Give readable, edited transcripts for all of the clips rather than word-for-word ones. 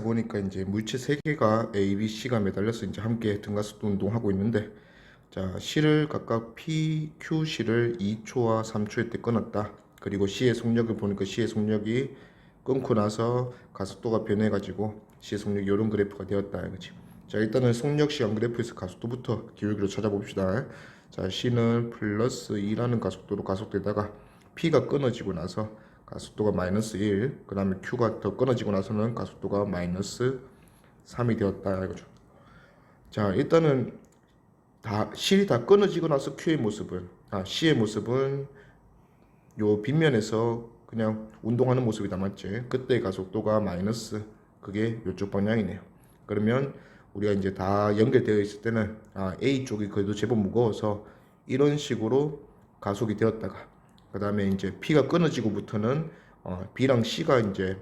보니까 이제 물체 세 개가 A, B, C가 매달려서 이제 함께 등가속도 운동하고 있는데, 자, C를 각각 P, Q, C를 2초와 3초에 때 끊었다. 그리고 C의 속력을 보니까 C의 속력이 끊고 나서 가속도가 변해가지고 C의 속력이 이런 그래프가 되었다 이거지. 자, 일단은 속력 시간 그래프에서 가속도부터 기울기로 찾아봅시다. 자, C는 플러스 2라는 가속도로 가속되다가 P가 끊어지고 나서 가속도가 마이너스 1, 그 다음에 Q가 더 끊어지고 나서는 가속도가 마이너스 3이 되었다 이거죠. 자, 일단은 실이 다 끊어지고 나서 Q의 모습은, C의 모습은 요 빗면에서 그냥 운동하는 모습이 남았지. 그때 가속도가 마이너스, 그게 요쪽 방향이네요. 그러면 우리가 이제 다 연결되어 있을 때는 A 쪽이 그래도 제법 무거워서 이런 식으로 가속이 되었다가, 그 다음에 이제 P가 끊어지고부터는 B랑 C가 이제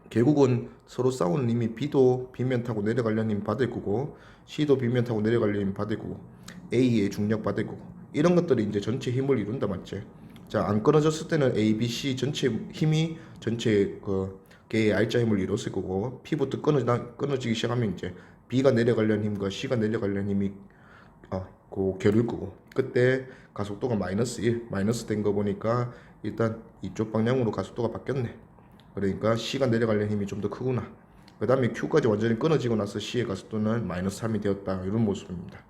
결국은 서로 싸우는 힘이 B도 빗면 타고 내려가려는 힘 받을 거고, C도 빗면 타고 내려가려는 힘 받을 거고, A의 중력 받을 거고, 이런 것들이 이제 전체 힘을 이룬다 맞지? 자, 안 끊어졌을 때는 A, B, C 전체 힘이 전체 그 개의 R자 힘을 이뤘을 거고, P부터 끊어지기 시작하면 이제 B가 내려가려는 힘과 C가 내려가려는 힘이 그 겨룰 거고, 그때 가속도가 마이너스 1, 마이너스 된 거 보니까 일단 이쪽 방향으로 가속도가 바뀌었네. 그러니까 C가 내려가려는 힘이 좀 더 크구나. 그 다음에 Q까지 완전히 끊어지고 나서 C의 가속도는 마이너스 3이 되었다. 이런 모습입니다.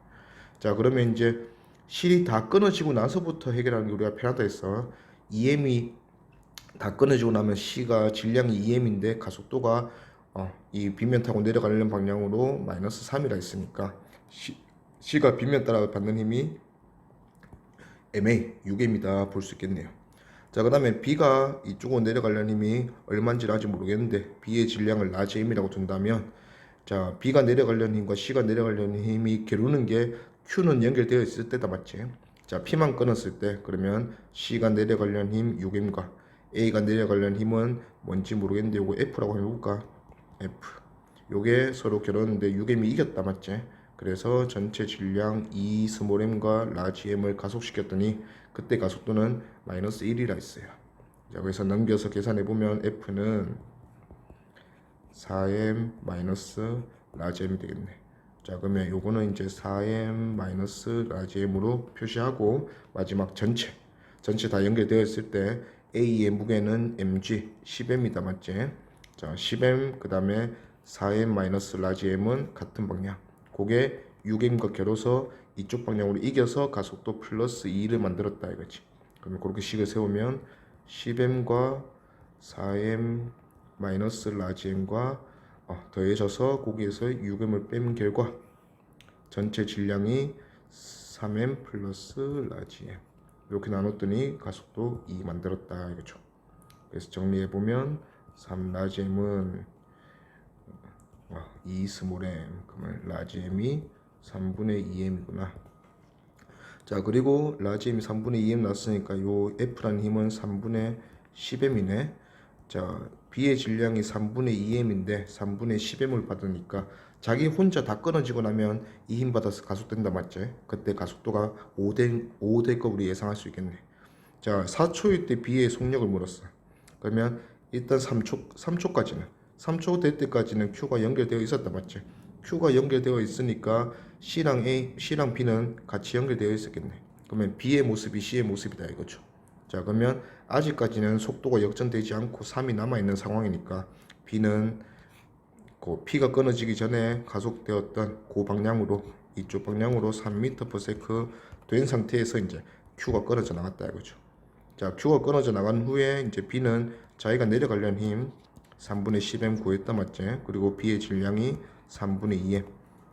자, 그러면 이제 실이 다 끊어지고 나서부터 해결하는 게 우리가 편하다 했어. EM이 다 끊어지고 나면 C가 질량이 EM인데 가속도가 이 빗면 타고 내려가려는 방향으로 마이너스 3이라 했으니까 C가 빗면 따라 받는 힘이 MA, 6M이다 볼 수 있겠네요. 자, 그 다음에 B가 이쪽으로 내려가려는 힘이 얼마인지는 아직 모르겠는데 B의 질량을 라지 M이라고 둔다면, 자, B가 내려가려는 힘과 C가 내려가려는 힘이 겨루는 게 Q는 연결되어 있을 때다 맞지? 자, P만 끊었을 때 그러면 C가 내려가려는 힘 6M과 A가 내려가려는 힘은 뭔지 모르겠는데 요거 F라고 해볼까? F. 요게 서로 겨루는데 6M이 이겼다 맞지? 그래서 전체 질량 2 스몰 m과 라지 m을 가속시켰더니 그때 가속도는 마이너스 1이라 했어요. 자, 그래서 넘겨서 계산해 보면 F는 4m 마이너스 라지 m이 되겠네. 자, 그러면 요거는 이제 4m 마이너스 라지 m으로 표시하고, 마지막 전체 다 연결되어 있을 때 A의 무게는 mg 10m이다 맞지? 자, 10m 그 다음에 4m 마이너스 라지 m은 같은 방향, 그게 6m과 겨뤄서 이쪽 방향으로 이겨서 가속도 플러스 2를 만들었다 이거지. 그러면 그렇게 식을 세우면 10m과 4m 마이너스 라지 m과 더해져서 거기에서 6m을 뺀 결과 전체 질량이 3m 플러스 라지 m, 이렇게 나눴더니 가속도 2 만들었다 이거죠. 그래서 정리해보면 3 라지 m은 2 스몰 m, 그러면 라지 m이 3분의 2m이구나. 자, 그리고 라지 m이 3분의 2m 났으니까 요 F라는 힘은 3분의 10m이네. 자, B의 질량이 3분의 2m인데 3분의 10m을 받으니까 자기 혼자 다 끊어지고 나면 이 힘 받아서 가속된다 맞지? 그때 가속도가 5 될 거 우리 예상할 수 있겠네. 자, 4초일 때 B의 속력을 물었어. 그러면 일단 3초 될 때까지는 Q가 연결되어 있었다 맞지? Q가 연결되어 있으니까 C랑 B는 같이 연결되어 있었겠네. 그러면 B의 모습이 C의 모습이다 이거죠. 자, 그러면 아직까지는 속도가 역전되지 않고 3이 남아있는 상황이니까 B는 그 P가 끊어지기 전에 가속되었던 그 방향으로, 이쪽 방향으로 3m/s 된 상태에서 이제 Q가 끊어져 나갔다 이거죠. 자, Q가 끊어져 나간 후에 이제 B는 자기가 내려가려는 힘 3분의 10m 구했다 맞지? 그리고 B의 질량이 3분의 2m.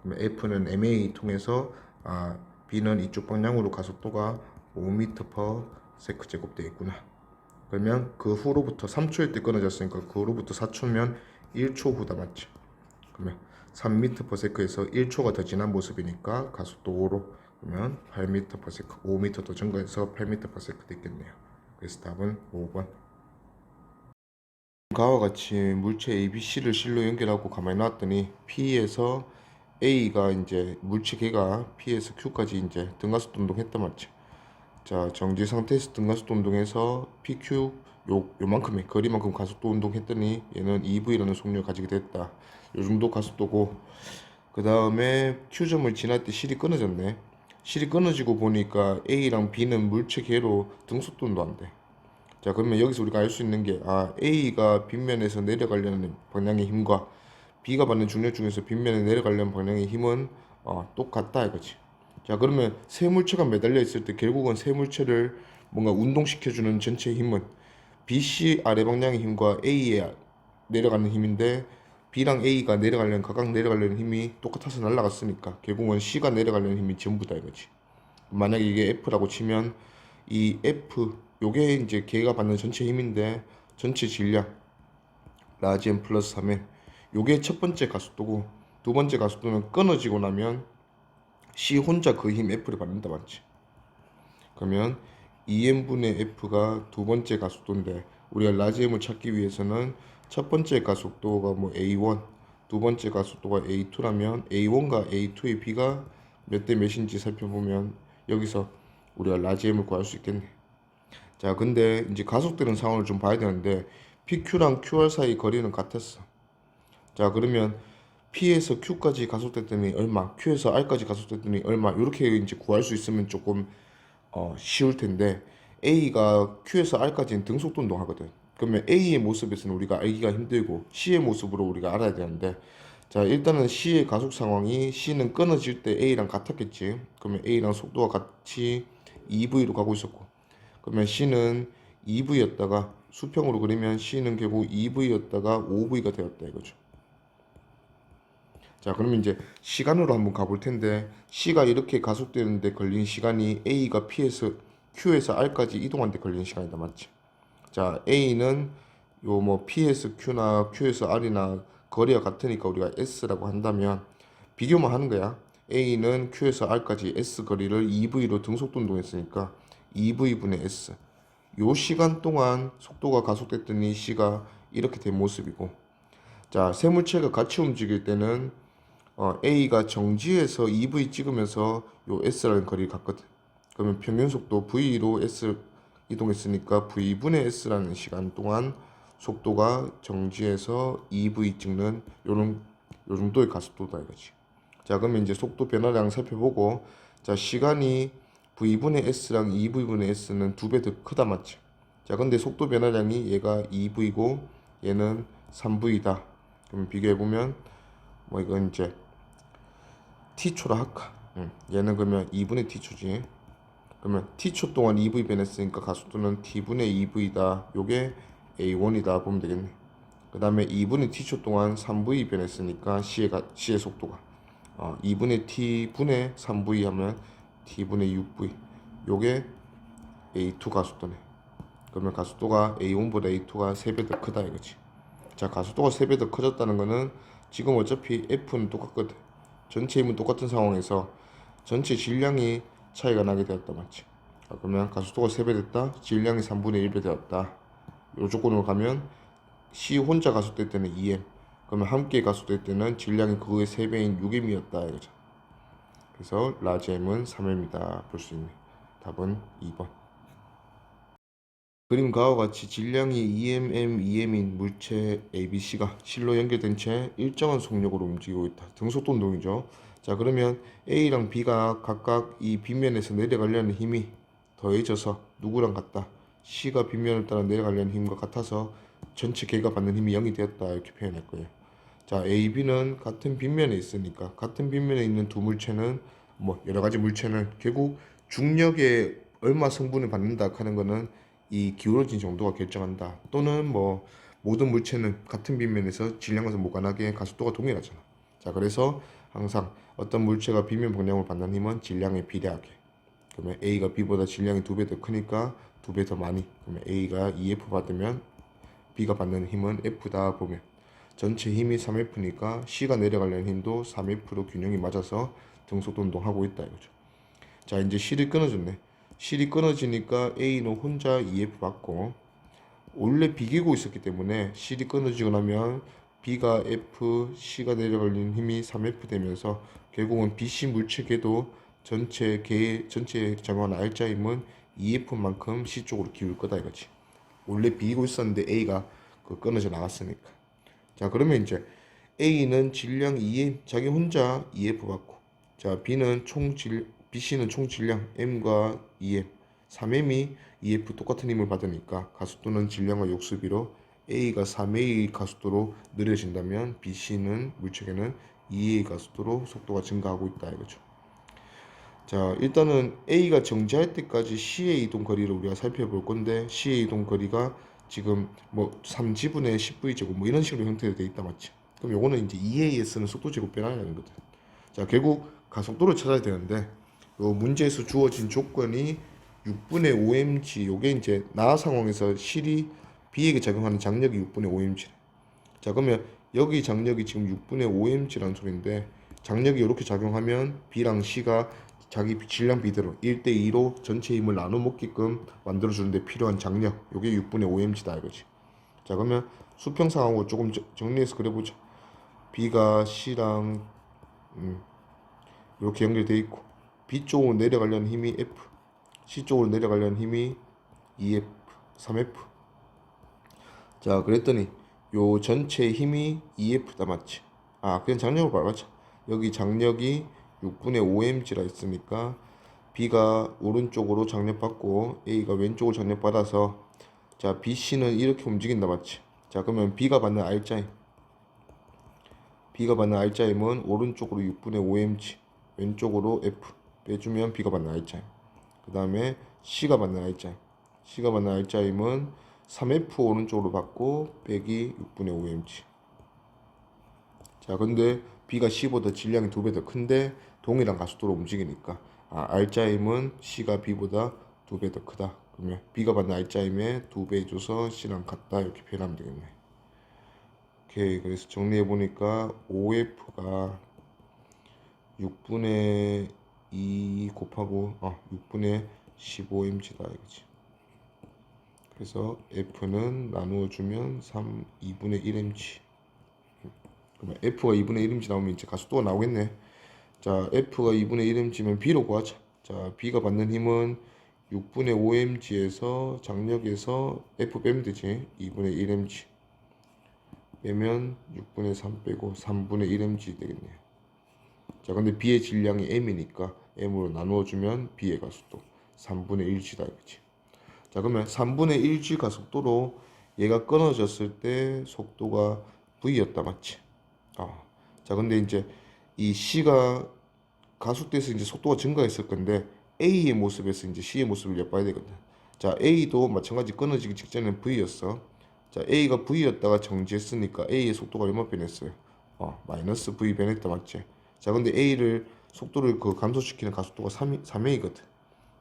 그러면 F는 MA 통해서 B는 이쪽 방향으로 가속도가 5m/s 제곱 되겠구나. 그러면 그 후로부터 3초일 때 끊어졌으니까 그 후로부터 4초면 1초 후다 맞지? 그러면 3m/s에서 1초가 더 지난 모습이니까 가속도 5로, 그러면 8m/s, 5m 더 증가해서 8m/s 됐겠네요. 그래서 답은 5번. 가와 같이 물체 ABC를 실로 연결하고 가만히 놨더니 P에서 A가 이제 물체 개가 P에서 Q까지 이제 등가속도 운동했단 말이지. 자, 정지 상태에서 등가속도 운동해서 PQ 요만큼의 거리만큼 가속도 운동했더니 얘는 EV라는 속력을 가지게 됐다. 요 정도 가속도고, 그 다음에 Q점을 지날 때 실이 끊어졌네. 실이 끊어지고 보니까 A랑 B는 물체 계로 등속도도 안 돼. 자, 그러면 여기서 우리가 알 수 있는 게, A가 빗면에서 내려가려는 방향의 힘과 B가 받는 중력 중에서 빗면에 내려가려는 방향의 힘은 똑같다 이거지. 자, 그러면 세 물체가 매달려 있을 때 결국은 세 물체를 뭔가 운동시켜주는 전체 힘은 BC 아래 방향의 힘과 A에 내려가는 힘인데, B랑 A가 내려가려는 각각 내려가려는 힘이 똑같아서 날아갔으니까 결국은 C가 내려가려는 힘이 전부다 이거지. 만약에 이게 F라고 치면 이 F 요게 이제 걔가 받는 전체 힘인데, 전체 질량 라지 M 플러스 3에 요게 첫 번째 가속도고, 두 번째 가속도는 끊어지고 나면 C 혼자 그 힘 F를 받는다 맞지? 그러면 2m분의 F가 두 번째 가속도인데, 우리가 라지 M을 찾기 위해서는 첫 번째 가속도가 뭐 A1, 두 번째 가속도가 A2라면 A1과 A2의 B가 몇 대 몇인지 살펴보면 여기서 우리가 라지 M을 구할 수 있겠네. 자, 근데 이제 가속되는 상황을 좀 봐야 되는데, PQ랑 QR 사이 거리는 같았어. 자, 그러면 P에서 Q까지 가속됐더니 얼마, Q에서 R까지 가속됐더니 얼마, 이렇게 이제 구할 수 있으면 조금 쉬울 텐데, A가 Q에서 R까지는 등속도 운동하거든. 그러면 A의 모습에서는 우리가 알기가 힘들고 C의 모습으로 우리가 알아야 되는데, 자, 일단은 C의 가속 상황이, C는 끊어질 때 A랑 같았겠지. 그러면 A랑 속도가 같이 2V로 가고 있었고, 그러면 C는 2V였다가 수평으로 그리면 C는 결국 2V였다가 5V가 되었다 이거죠. 자, 그러면 이제 시간으로 한번 가볼 텐데, C가 이렇게 가속되는데 걸린 시간이 A가 P에서 Q에서 R까지 이동하는 데 걸린 시간이다 맞지? 자, A는 요 뭐 P에서 Q나 Q에서 R이나 거리가 같으니까 우리가 S라고 한다면 비교만 하는 거야. A는 Q에서 R까지 S 거리를 2V로 등속도 운동했으니까 2V분의 S. 요 시간 동안 속도가 가속됐더니 C가 이렇게 된 모습이고, 자, 세 물체가 같이 움직일 때는 A가 정지해서 EV 찍으면서 요 S라는 거리를 갔거든. 그러면 평균 속도 V로 S 이동했으니까 V분의 S라는 시간 동안 속도가 정지해서 EV 찍는 요 정도의 가속도다 이거지. 자, 그러면 이제 속도 변화량 살펴보고, 자, 시간이 V분의 S랑 2V분의 S는 두 배 더 크다 맞지? 자, 근데 속도 변화량이 얘가 2V고 얘는 3V다. 그럼 비교해보면 뭐 이건 이제 t초라 할까? 얘는 그러면 2분의 t초지. 그러면 t초 동안 2v 변했으니까 가속도는 t분의 2v다. 요게 a1이다 보면 되겠네. 그 다음에 2분의 t초 동안 3v 변했으니까 c의 속도가 2분의 t분의 3v 하면 t분의 6v. 요게 a2 가속도네. 그러면 가속도가 a1보다 a2가 3배 더 크다 이거지. 자, 가속도가 3배 더 커졌다는 거는 지금 어차피 F는 똑같거든. 전체 힘은 똑같은 상황에서 전체 질량이 차이가 나게 되었다 맞지? 자, 그러면 가속도가 3배 됐다, 질량이 3분의 1배 되었다. 요 조건으로 가면 C 혼자 가속될 때는 2m, 그러면 함께 가속될 때는 질량이 그거의 3배인 6m이었다 이거죠. 그래서 라지 M은 3m이다 볼 수 있네. 답은 2번. 그림 가와 같이 질량이 2mm, 2m인 물체 ABC가 실로 연결된 채 일정한 속력으로 움직이고 있다. 등속도 운동이죠. 자, 그러면 A랑 B가 각각 이 빗면에서 내려가려는 힘이 더해져서 누구랑 같다? C가 빗면을 따라 내려가려는 힘과 같아서 전체 걔가 받는 힘이 0이 되었다 이렇게 표현할 거예요. 자, A, B는 같은 빗면에 있으니까 같은 빗면에 있는 두 물체는 뭐 여러 가지 물체는 결국 중력에 얼마 성분을 받는다 하는 거는 이 기울어진 정도가 결정한다. 또는 뭐 모든 물체는 같은 빗면에서 질량에서 무관하게 가속도가 동일하잖아. 자, 그래서 항상 어떤 물체가 빗면 방향을 받는 힘은 질량에 비례하게. 그러면 A가 B보다 질량이 2배 더 크니까 2배 더 많이. 그러면 A가 2F 받으면 B가 받는 힘은 F다 보면 전체 힘이 3F니까 C가 내려가려는 힘도 3F로 균형이 맞아서 등속도 운동하고 있다 이거죠. 자, 이제 실이 끊어졌네. 실이 끊어지니까 A는 혼자 EF 받고, 원래 비기고 있었기 때문에 실이 끊어지고 나면 B가 F, C가 내려가는 힘이 3F 되면서 결국은 BC 물체계도 전체 정한 R자 힘은 EF만큼 C 쪽으로 기울 거다 이거지. 원래 B이고 있었는데 A가 그 끊어져 나갔으니까. 자, 그러면 이제 A는 질량 2M 자기 혼자 EF 받고, 자 BC는 총 질량 M과 EM 3M이 EF 똑같은 힘을 받으니까 가속도는 질량과 역수비로 A가 3A 가속도로 느려진다면 BC는 물체계는 2A 가속도로 속도가 증가하고 있다 이거죠. 자, 일단은 A가 정지할 때까지 C의 이동 거리를 우리가 살펴볼 건데, C의 이동 거리가 지금 뭐 3지분의 10v 제곱 뭐 이런 식으로 형태로 돼 있다 맞지? 그럼 요거는 이제 2AS는 속도 제곱 변화라는 거든. 자, 결국 가속도를 찾아야 되는데, 요 문제에서 주어진 조건이 6분의 5mg, 요게 이제 나 상황에서 실이 B에게 작용하는 장력이 6분의 5mg. 자, 그러면 여기 장력이 지금 6분의 5mg라는 소리인데, 장력이 이렇게 작용하면 B랑 C가 자기 질량 비대로 1대2로 전체 힘을 나눠 먹게끔 만들어주는데 필요한 장력, 요게 6분의 5mg다 이거지. 자, 그러면 수평 상황으로 조금 정리해서 그려보자. B가 C랑 이렇게 연결되어 있고, B 쪽으로 내려가려는 힘이 F, C 쪽으로 내려가려는 힘이 EF, 3F. 자, 그랬더니 요 전체 힘이 EF다 맞지? 아, 그냥 장력을 밟았자. 여기 장력이 6분의 5mg라 했으니까 B가 오른쪽으로 장력받고 A가 왼쪽으로 장력받아서, 자 BC는 이렇게 움직인다 맞지? 자, 그러면 B가 받는 R자임은 오른쪽으로 6분의 5mg, 왼쪽으로 F 빼주면 B가 받는 R자임. 그 다음에 C가 받는 R자임은 3F 오른쪽으로 받고 빼기 6분의 5mg. 자, 근데 B가 C보다 질량이 2배 더 큰데 동일한 가속도로 움직이니까 R자임은 C가 B보다 2배 더 크다. 그러면 B가 받는 R자임에 2배 해줘서 C랑 같다 이렇게 표현하면 되겠네. 오케이, 그래서 정리해보니까 OF가 6분의 2 곱하고 6분의 15mg다 이거지. 그래서 F는 나누어주면 2분의 1mg. 그러면 F가 2분의 1mg 나오면 이제 가속도가 나오겠네. 자, F가 2분의 1mg면 B로 구하자. 자, B가 받는 힘은 6분의 5mg에서 장력에서 F 빼면 되지. 2분의 1mg 빼면 6분의 3 빼고 3분의 1mg 되겠네. 자, 근데 B의 질량이 M이니까 M으로 나누어주면 B의 가속도 3분의 1g다 이거지. 자, 그러면 3분의 1g 가속도로 얘가 끊어졌을 때 속도가 V였다 맞지? 자, 근데 이제 이 C가 가속돼서 이제 속도가 증가했을 건데 A의 모습에서 이제 C의 모습을 엿봐야 되거든. 자, A도 마찬가지 끊어지기 직전에는 V였어. 자, A가 V였다가 정지했으니까 A의 속도가 얼마 변했어요? 마이너스 V 변했다 맞지? 자, 근데 A를 속도를 감소시키는 가속도가 3A거든.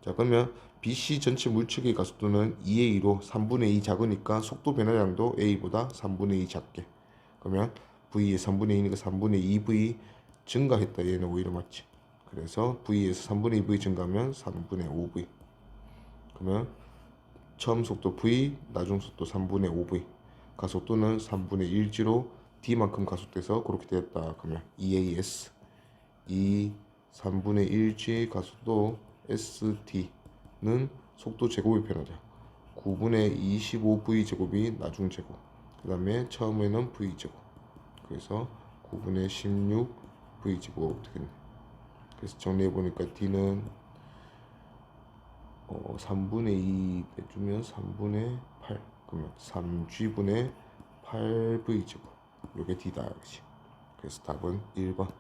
자, 그러면 BC 전체 물체계의 가속도는 2A로 3분의 2 작으니까 속도 변화량도 A보다 3분의 2 작게. 그러면 V의 3분의 2니까 3분의 2V 증가했다. 얘는 오히려 맞지. 그래서 V에서 3분의 2V 증가하면 3분의 5V. 그러면 처음 속도 V, 나중 속도 3분의 5V. 가속도는 3분의 1G로 D만큼 가속돼서 그렇게 되었다. 그러면 EAS 3분의 1G 가속도 ST는 속도 제곱의 변화다. 9분의 25V 제곱이 나중 제곱. 그 다음에 처음에는 V 제곱. 그래서 9분의 16V 제곱가 되겠네. 그래서 정리해보니까 D는 3분의 2 빼주면 3분의 8. 그러면 3G분의 8V 제곱. 요게 D다. 그렇지. 그래서 답은 1번.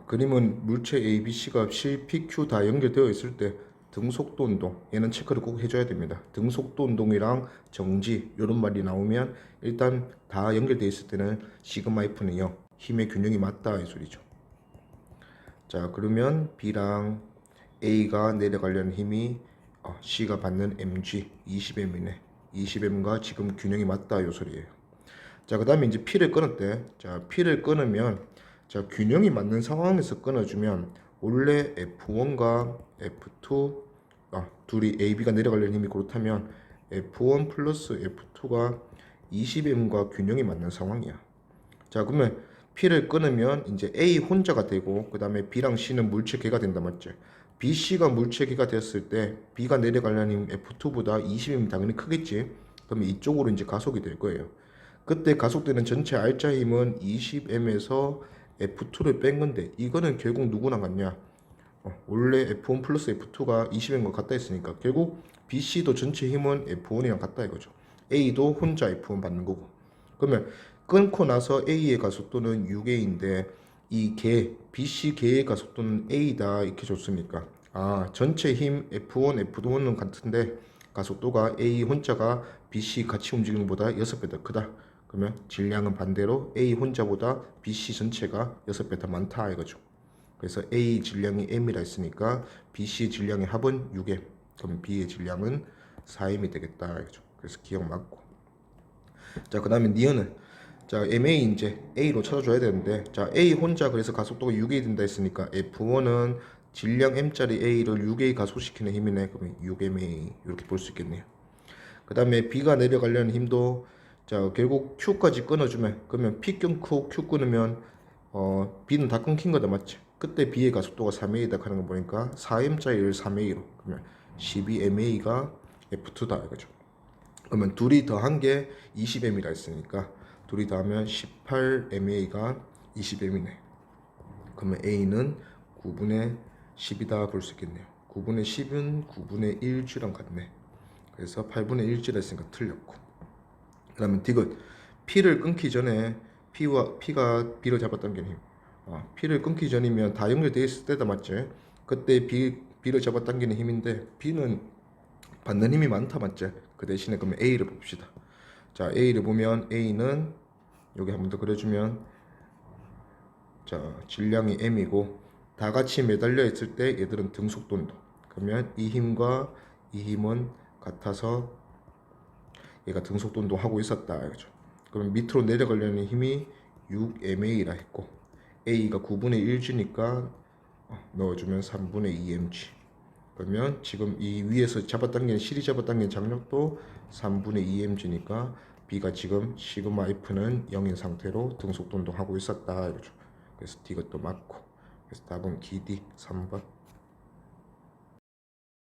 그림은 물체 A, B, C가 C, P, Q 다 연결되어 있을 때 등속도 운동, 얘는 체크를 꼭 해줘야 됩니다. 등속도 운동이랑 정지 이런 말이 나오면 일단 다 연결되어 있을 때는 시그마 F는 0, 힘의 균형이 맞다 이 소리죠. 자, 그러면 B랑 A가 내려가려는 힘이 C가 받는 mg 20m이네. 20m과 지금 균형이 맞다 이 소리예요. 자, 그 다음에 이제 P를 끊었대. 자, P를 끊으면, 자, 균형이 맞는 상황에서 끊어주면 원래 F1과 F2 둘이 AB가 내려가려는 힘이 그렇다면 F1 플러스 F2가 20m과 균형이 맞는 상황이야. 자, 그러면 P를 끊으면 이제 A 혼자가 되고 그 다음에 B랑 C는 물체계가 된다 맞지? BC가 물체계가 되었을 때 B가 내려가려는 힘 F2보다 20이면 당연히 크겠지. 그러면 이쪽으로 이제 가속이 될 거예요. 그때 가속되는 전체 R자 힘은 20m에서 F2를 뺀 건데 이거는 결국 누구랑 같냐? 원래 F1 플러스 F2가 20인 것 같다 했으니까 결국 BC도 전체 힘은 F1이랑 같다 이거죠. A도 혼자 F1 받는 거고. 그러면 끊고 나서 A의 가속도는 6A인데 이 개, BC 개의 가속도는 A다 이렇게 줬으니까 전체 힘 F1, F2는 같은데 가속도가 A 혼자가 BC 같이 움직이는 것보다 6배 더 크다. 그러면 질량은 반대로 A 혼자보다 BC 전체가 6배 더 많다 이거죠. 그래서 A 질량이 M이라 했으니까 BC 질량의 합은 6M. 그럼 B의 질량은 4M이 되겠다 이거죠. 그래서 기억 맞고. 자, 그다음에 니은은 자, MA 이제 A로 찾아줘야 되는데 자, A 혼자 그래서 가속도가 6A 된다 했으니까 F1은 질량 M짜리 A를 6A 가속시키는 힘이네. 그러면 6MA 이렇게 볼 수 있겠네요. 그다음에 B가 내려가려는 힘도 자, 결국 Q까지 끊어주면 그러면 P 끊고 Q 끊으면 B는 다 끊긴 거다 맞지? 그때 B의 가속도가 3A다 하는 거 보니까 4M짜리를 3A로 그러면 12MA가 F2다 이거죠. 그러면 둘이 더한 게 20M이라 했으니까 둘이 더하면 18MA가 20M이네. 그러면 A는 9분의 10이다 볼 수 있겠네요. 9분의 10은 9분의 1G랑 같네. 그래서 8분의 1G라 했으니까 틀렸고. 그 다음에 디귿 P를 끊기 전에 P가 B를 잡아당기는 힘. P를 끊기 전이면 다 연결되어 있을 때다 맞지? 그때 B를 잡아당기는 힘인데 B는 받는 힘이 많다 맞지? 그 대신에 그러면 A를 봅시다. 자, A를 보면 A는 여기 한 번 더 그려주면 자, 질량이 M이고 다 같이 매달려 있을 때 얘들은 등속도인도. 그러면 이 힘과 이 힘은 같아서 얘가 등속도 운동하고 있었다 이거죠. 그럼 밑으로 내려가려는 힘이 6MA라 했고 A가 9분의 1G니까 넣어주면 3분의 2mg. 그러면 지금 이 위에서 잡아당기는 실이 잡아당기는 장력도 3분의 2mg니까 B가 지금 시그마 F는 0인 상태로 등속도 운동하고 있었다 이거죠. 그래서 D가 맞고 그래서 답은 기D 3번.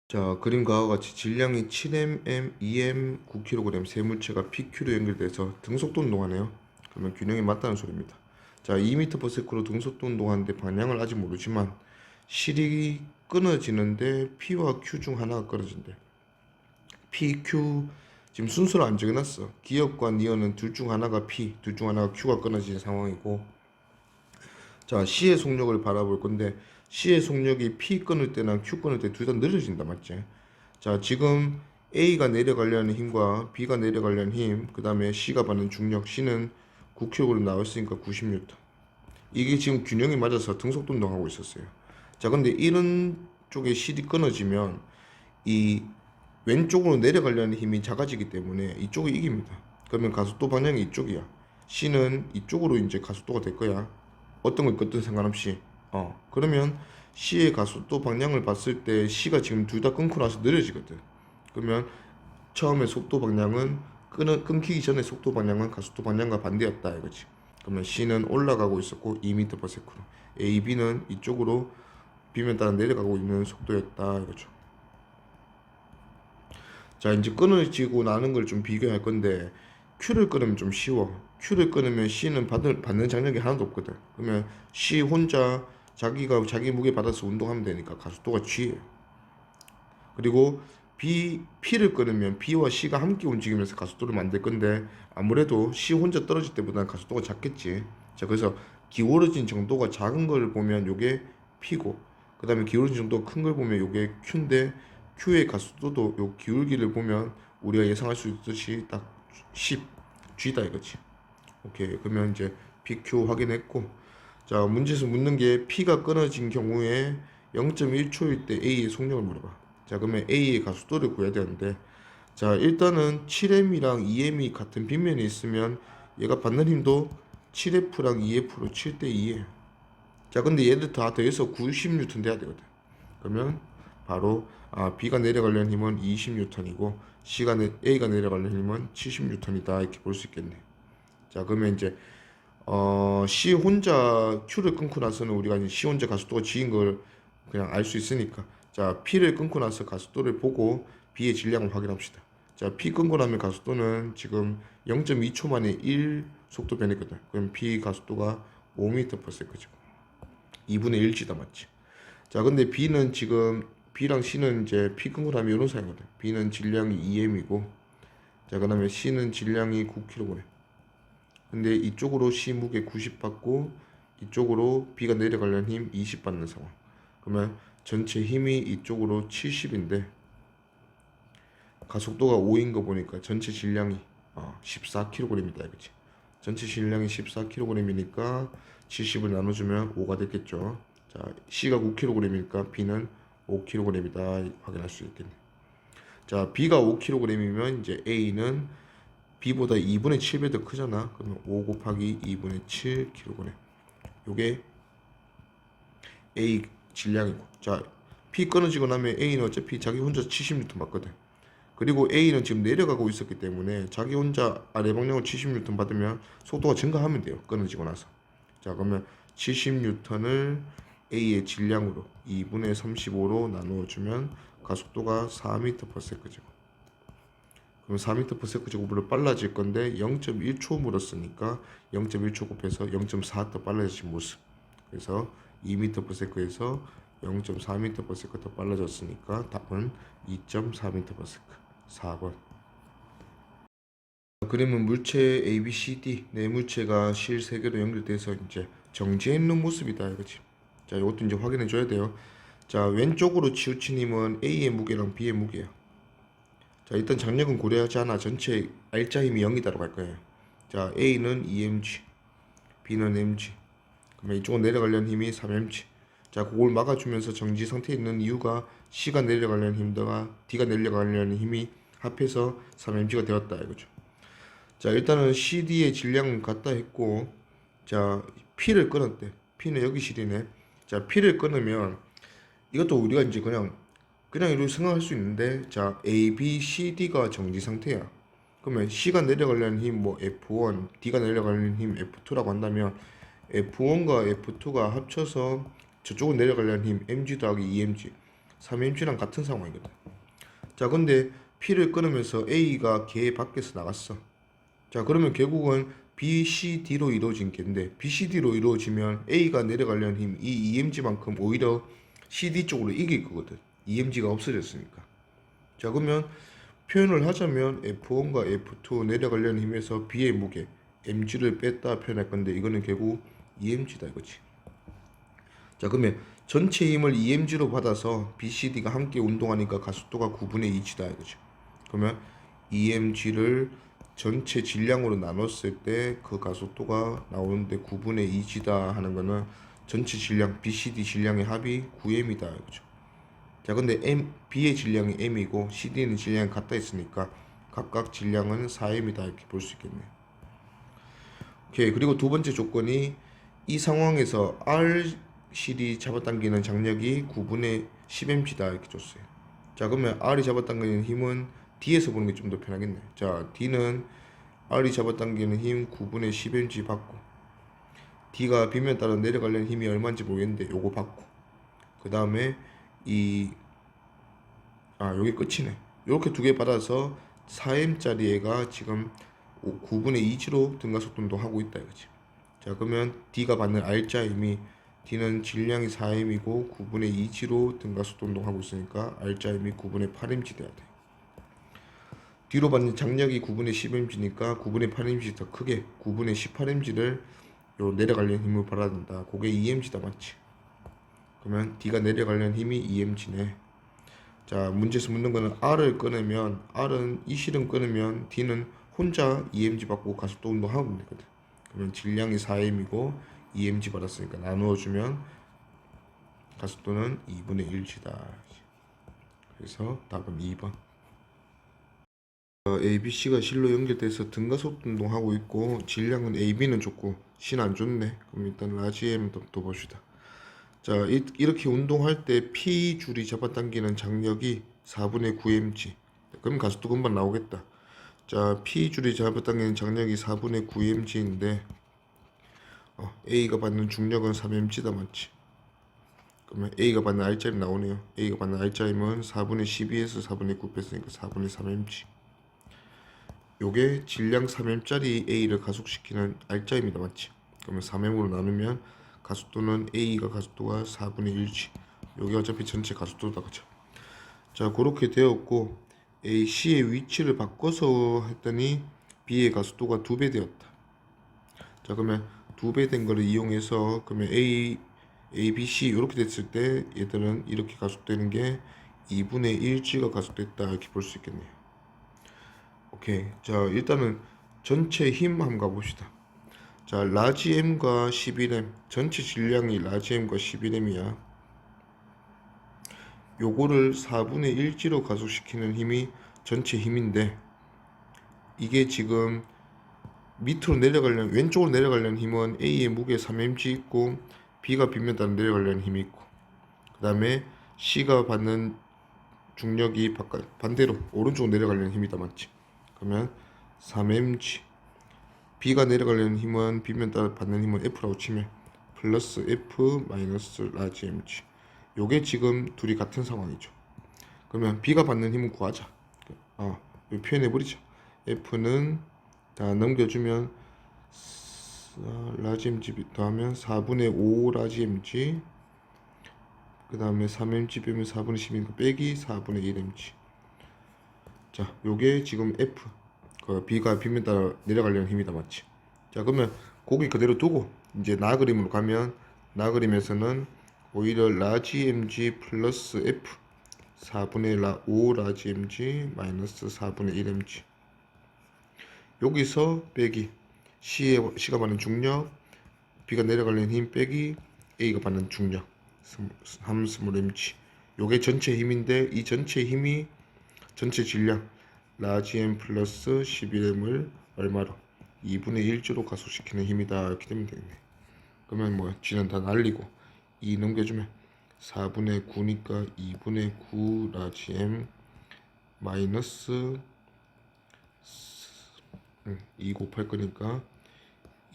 자, 그림과 같이 질량이 7mm, 2m, 9kg 세 물체가 PQ로 연결돼서 등속도 운동하네요. 그러면 균형이 맞다는 소리입니다. 자, 2m/s로 등속도 운동하는데 방향을 아직 모르지만 실이 끊어지는데 P와 Q 중 하나가 끊어진대. P, Q 지금 순서를 안 적어놨어. 기역과 니은은 둘 중 하나가 P, 둘 중 하나가 Q가 끊어진 상황이고 자, C의 속력을 바라볼 건데 C의 속력이 P 끊을 때랑 Q 끊을 때 둘 다 느려진다 맞지? 자, 지금 A가 내려가려는 힘과 B가 내려가려는 힘, 그 다음에 C가 받는 중력, C는 9kg 나왔으니까 90N. 이게 지금 균형이 맞아서 등속도 운동하고 있었어요. 자, 근데 이런 쪽에 실이 끊어지면 이 왼쪽으로 내려가려는 힘이 작아지기 때문에 이쪽이 이깁니다. 그러면 가속도 방향이 이쪽이야. C는 이쪽으로 이제 가속도가 될 거야. 어떤 걸 껐든 상관없이. 그러면 C의 가속도 방향을 봤을 때 C가 지금 둘 다 끊고 나서 느려지거든. 그러면 처음에 속도 방향은 끊기기 전에 속도 방향은 가속도 방향과 반대였다 이거지. 그러면 C는 올라가고 있었고 2m/s로 A, B는 이쪽으로 비면 따라 내려가고 있는 속도였다 이거죠. 자, 이제 끊어지고 나는 걸 좀 비교할 건데 Q를 끊으면 좀 쉬워. Q를 끊으면 C는 받는 장력이 하나도 없거든. 그러면 C 혼자 자기가 자기 무게 받아서 운동하면 되니까 가속도가 G예요. 그리고 P를 끊으면 B와 C가 함께 움직이면서 가속도를 만들 건데 아무래도 C 혼자 떨어질 때보다는 가속도가 작겠지. 자, 그래서 기울어진 정도가 작은 걸 보면 요게 P고 그 다음에 기울어진 정도가 큰 걸 보면 요게 Q인데 Q의 가속도도 요 기울기를 보면 우리가 예상할 수 있듯이 딱 10 G다 이거지. 오케이, 그러면 이제 PQ 확인했고 자, 문제에서 묻는 게 P가 끊어진 경우에 0.1초일 때 A의 속력을 물어봐. 자, 그러면 A의 가속도를 구해야 되는데 자, 일단은 7M이랑 2M이 같은 빗면에 있으면 얘가 받는 힘도 7F랑 2F로 7대 2예요. 자, 근데 얘들 다 더해서 90N 돼야 되거든. 그러면 바로 B가 내려가려는 힘은 20N이고 A가 내려가려는 힘은 70N이다 이렇게 볼 수 있겠네. 자, 그러면 이제 C 혼자 Q를 끊고 나서는 우리가 이제 C 혼자 가속도가 G인 걸 그냥 알 수 있으니까 자, P를 끊고 나서 가속도를 보고 B의 질량을 확인합시다. 자, P 끊고 나면 가속도는 지금 0.2초 만에 1 속도 변했거든. 그럼 P 가속도가 5m/s죠. 2분의 1지다 맞지? 자, 근데 B는 지금 B랑 C는 이제 P 끊고 나면 이런 사이거든. B는 질량이 2m이고, 자, 그다음에 C는 질량이 9kg. 근데 이쪽으로 C 무게 90 받고 이쪽으로 B가 내려가려는 힘 20 받는 상황. 그러면 전체 힘이 이쪽으로 70인데 가속도가 5인 거 보니까 전체 질량이 14kg이다 이거지. 전체 질량이 14kg이니까 70을 나눠주면 5가 됐겠죠. 자, C가 9kg이니까 B는 5kg이다 확인할 수 있겠네. 자, B가 5kg이면 이제 A는 B보다 2분의 7배 더 크잖아. 그러면 5 곱하기 2분의 7kg. 요게 A 질량이고. 자, P 끊어지고 나면 A는 어차피 자기 혼자 70N 맞거든. 그리고 A는 지금 내려가고 있었기 때문에 자기 혼자 아래 방향으로 70N 받으면 속도가 증가하면 돼요. 끊어지고 나서. 자, 그러면 70N을 A의 질량으로 2분의 35로 나누어주면 가속도가 4m/s죠. 그럼 4m/s 제곱으로 빨라질 건데 0.1초 물었으니까 0.1초 곱해서 0.4 더 빨라진 모습. 그래서 2m/s에서 0.4m/s 더 빨라졌으니까 답은 2.4m/s. 4번. 그러면 물체 A, B, C, D 네 물체가 실 3개로 연결돼서 이제 정지해 있는 모습이다 이거지. 자, 이것도 이제 확인해 줘야 돼요. 자, 왼쪽으로 치우친 힘은 A의 무게랑 B의 무게야. 자, 일단 장력은 고려하지 않아. 전체 R자 힘이 0이다라고 할 거예요. 자, A는 2mg, B는 mg. 그러면 이쪽은 내려가려는 힘이 3mg. 자, 그걸 막아주면서 정지 상태에 있는 이유가 C가 내려가려는 힘과 D가 내려가려는 힘이 합해서 3mg가 되었다 이거죠. 자, 일단은 CD의 질량은 같다 했고, 자, P를 끊었대. P는 여기 실이네. 자, P를 끊으면 이것도 우리가 이제 그냥 이렇게 생각할 수 있는데, 자, A, B, C, D가 정지 상태야. 그러면 C가 내려가려는 힘 뭐 F1, D가 내려가려는 힘 F2라고 한다면 F1과 F2가 합쳐서 저쪽은 내려가려는 힘 mg 더하기 2mg, 3mg랑 같은 상황이거든. 자, 근데 P를 끊으면서 A가 개 밖에서 나갔어. 자, 그러면 결국은 BCD로 이루어진 게인데, BCD로 이루어지면 A가 내려가려는 힘, 이 EMG만큼 오히려 CD 쪽으로 이길 거거든. EMG가 없어졌으니까. 자, 그러면 표현을 하자면 F1과 F2 내려가려는 힘에서 B의 무게, mg를 뺐다 표현할 건데, 이거는 결국 EMG다 이거지. 자, 그러면 전체 힘을 EMG로 받아서 BCD가 함께 운동하니까 가속도가 9분의 2다 이거죠. 그러면 EMG를 전체 질량으로 나눴을 때 그 가속도가 나오는데 9분의 2지다 하는 거는 전체 질량 BCD 질량의 합이 9m이다 이거죠. 자, 근데 B의 질량이 m이고 CD는 질량이 같다 했으니까 각각 질량은 4m이다 이렇게 볼 수 있겠네. 오케이. 그리고 두 번째 조건이 이 상황에서 R실이 잡아당기는 장력이 9분의 10mg다 이렇게 줬어요. 자, 그러면 R이 잡아당기는 힘은 D에서 보는 게 좀 더 편하겠네. 자, D는 R이 잡아당기는 힘 9분의 10mg 받고, D가 빗면 따라 내려가려는 힘이 얼마인지 모르겠는데 요거 받고, 그 다음에 여기 끝이네. 이렇게 두 개 받아서 4m짜리 애가 지금 9분의 2g로 등가속도 하고 있다 이거지. 자, 그러면 D가 받는 R자 힘이, D는 질량이 4m이고 9분의 2g로 등가속도 하고 있으니까 R자 힘이 9분의 8mg 돼야 돼. 뒤로 받는 장력이 9분의 10mg니까 9분의 8mg 더 크게 9분의 18mg를 요 내려가려는 힘을 받아야 된다. 그게 2mg다 맞지? 그러면 D가 내려가려는 힘이 2mg네. 자, 문제에서 묻는 거는 R을 끊으면, R은 이 실은 끊으면 D는 혼자 2mg 받고 가속도 운동하면 되거든. 그러면 질량이 4m이고 2mg 받았으니까 나누어주면 가속도는 2분의 1g다. 그래서 답은 2번. A, B, C가 실로 연결돼서 등가속도 운동하고 있고 질량은 A, B는 좋고 C는 안 좋네. 그럼 일단 라지 M 또 봅시다. 자, 이렇게 운동할 때 P 줄이 잡아당기는 장력이 4분의 9mg. 그럼 가속도 금방 나오겠다. 자, P 줄이 잡아당기는 장력이 4분의 9mg인데 A가 받는 중력은 3mg다 맞지? 그러면 A가 받는 R자임 나오네요. A가 받는 R자임은 4분의 12에서 4분의 9 뺐으니까 4분의 3mg. 요게 질량 3m짜리 A를 가속시키는 R자임이다, 맞지? 그러면 3m으로 나누면 가속도는 A가 가속도가 4분의 1g. 요게 어차피 전체 가속도다, 그죠? 자, 그렇게 되었고 A, C의 위치를 바꿔서 했더니 B의 가속도가 2배 되었다. 자, 그러면 2배 된 거를 이용해서 그러면 A, B, C 이렇게 됐을 때 얘들은 이렇게 가속되는 게 2분의 1g가 가속됐다 이렇게 볼 수 있겠네요. 오케이. 자, 일단은 전체 힘 한번 가봅시다. 자, 라지 M과 11M 전체 질량이 라지 M과 11M이야. 요거를 4분의 1g로 가속시키는 힘이 전체 힘인데 이게 지금 밑으로 내려가려는 왼쪽으로 내려가려는 힘은 A의 무게 3mg 있고 B가 빗면 따라 내려가려는 힘이 있고 그 다음에 C가 받는 중력이 반대로 오른쪽으로 내려가려는 힘이다, 맞지? 그러면 3mg B가 내려가려는 힘은 빗면 따라 받는 힘은 F라고 치면 플러스 F 마이너스 라지 mg. 요게 지금 둘이 같은 상황이죠. 그러면 B가 받는 힘은 구하자. 표현해버리자. F는 다 넘겨주면 라지 mg 더하면 4분의 5 라지 mg 그 다음에 3mg 빼면 4분의 10이니까 빼기 4분의 1 mg. 자, 요게 지금 F B가 빗면 따라 내려가려는 힘이다, 맞지? 자, 그러면 거기 그대로 두고 이제 나 그림으로 가면 나 그림에서는 오히려 라지 mg 플러스 F 4분의 5 라지 mg 마이너스 4분의 1 mg 여기서 빼기 C가 받는 중력 B가 내려가려는 힘 빼기 A가 받는 중력 3스몰 mg. 요게 전체 힘인데 이 전체 힘이 전체 질량 라지 M 플러스 11M을 얼마로 2분의 1조로 가속시키는 힘이다 이렇게 되면 되겠네. 그러면 뭐 G는 다 날리고 2 넘겨주면 4분의 9니까 2분의 9 라지 M 마이너스 2 곱할 거니까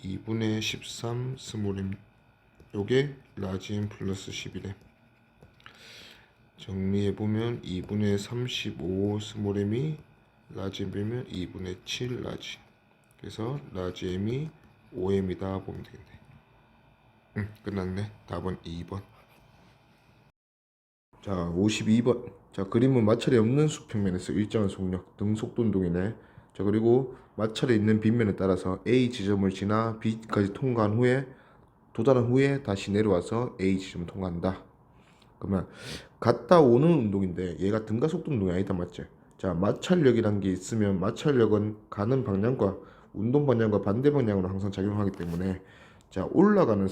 2분의 13 스몰 M 요게 라지 M 플러스 11M 정리해보면 2분의 35 스몰 M이 라지 M 빼면 2분의 7 라지 그래서 라지 M이 5M이다 보면 되겠네. 끝났네. 답은 2번. 자, 52번. 자, 그림은 마찰이 없는 수평면에서 일정한 속력 등 속도 운동이네. 자, 그리고 마찰이 있는 빗면에 따라서 A 지점을 지나 B까지 통과한 후에 도달한 후에 다시 내려와서 A 지점을 통과한다. 그러면 갔다 오는 운동인데 얘가 등가 속도 운동이 아니다, 맞지? 자, 마찰력이란 게 있으면 마찰력은 가는 방향과 운동 방향과 반대 방향으로 항상 작용하기 때문에 자, 올라가는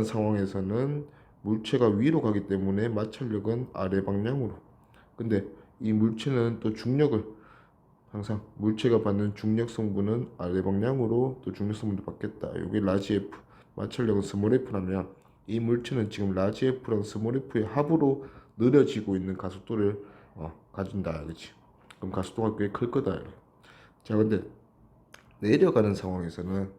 상황에서는 물체가 위로 가기 때문에 마찰력은 아래 방향으로. 근데 이 물체는 또 중력을 항상 물체가 받는 중력 성분은 아래 방향으로 또 중력 성분도 받겠다. 여기 라지 F, 마찰력은 스몰 F라면 이 물체는 지금 라지 F랑 스몰 F의 합으로 느려지고 있는 가속도를 가진다, 그렇지? 그럼 가속도가 꽤 클 거다. 자, 근데 내려가는 상황에서는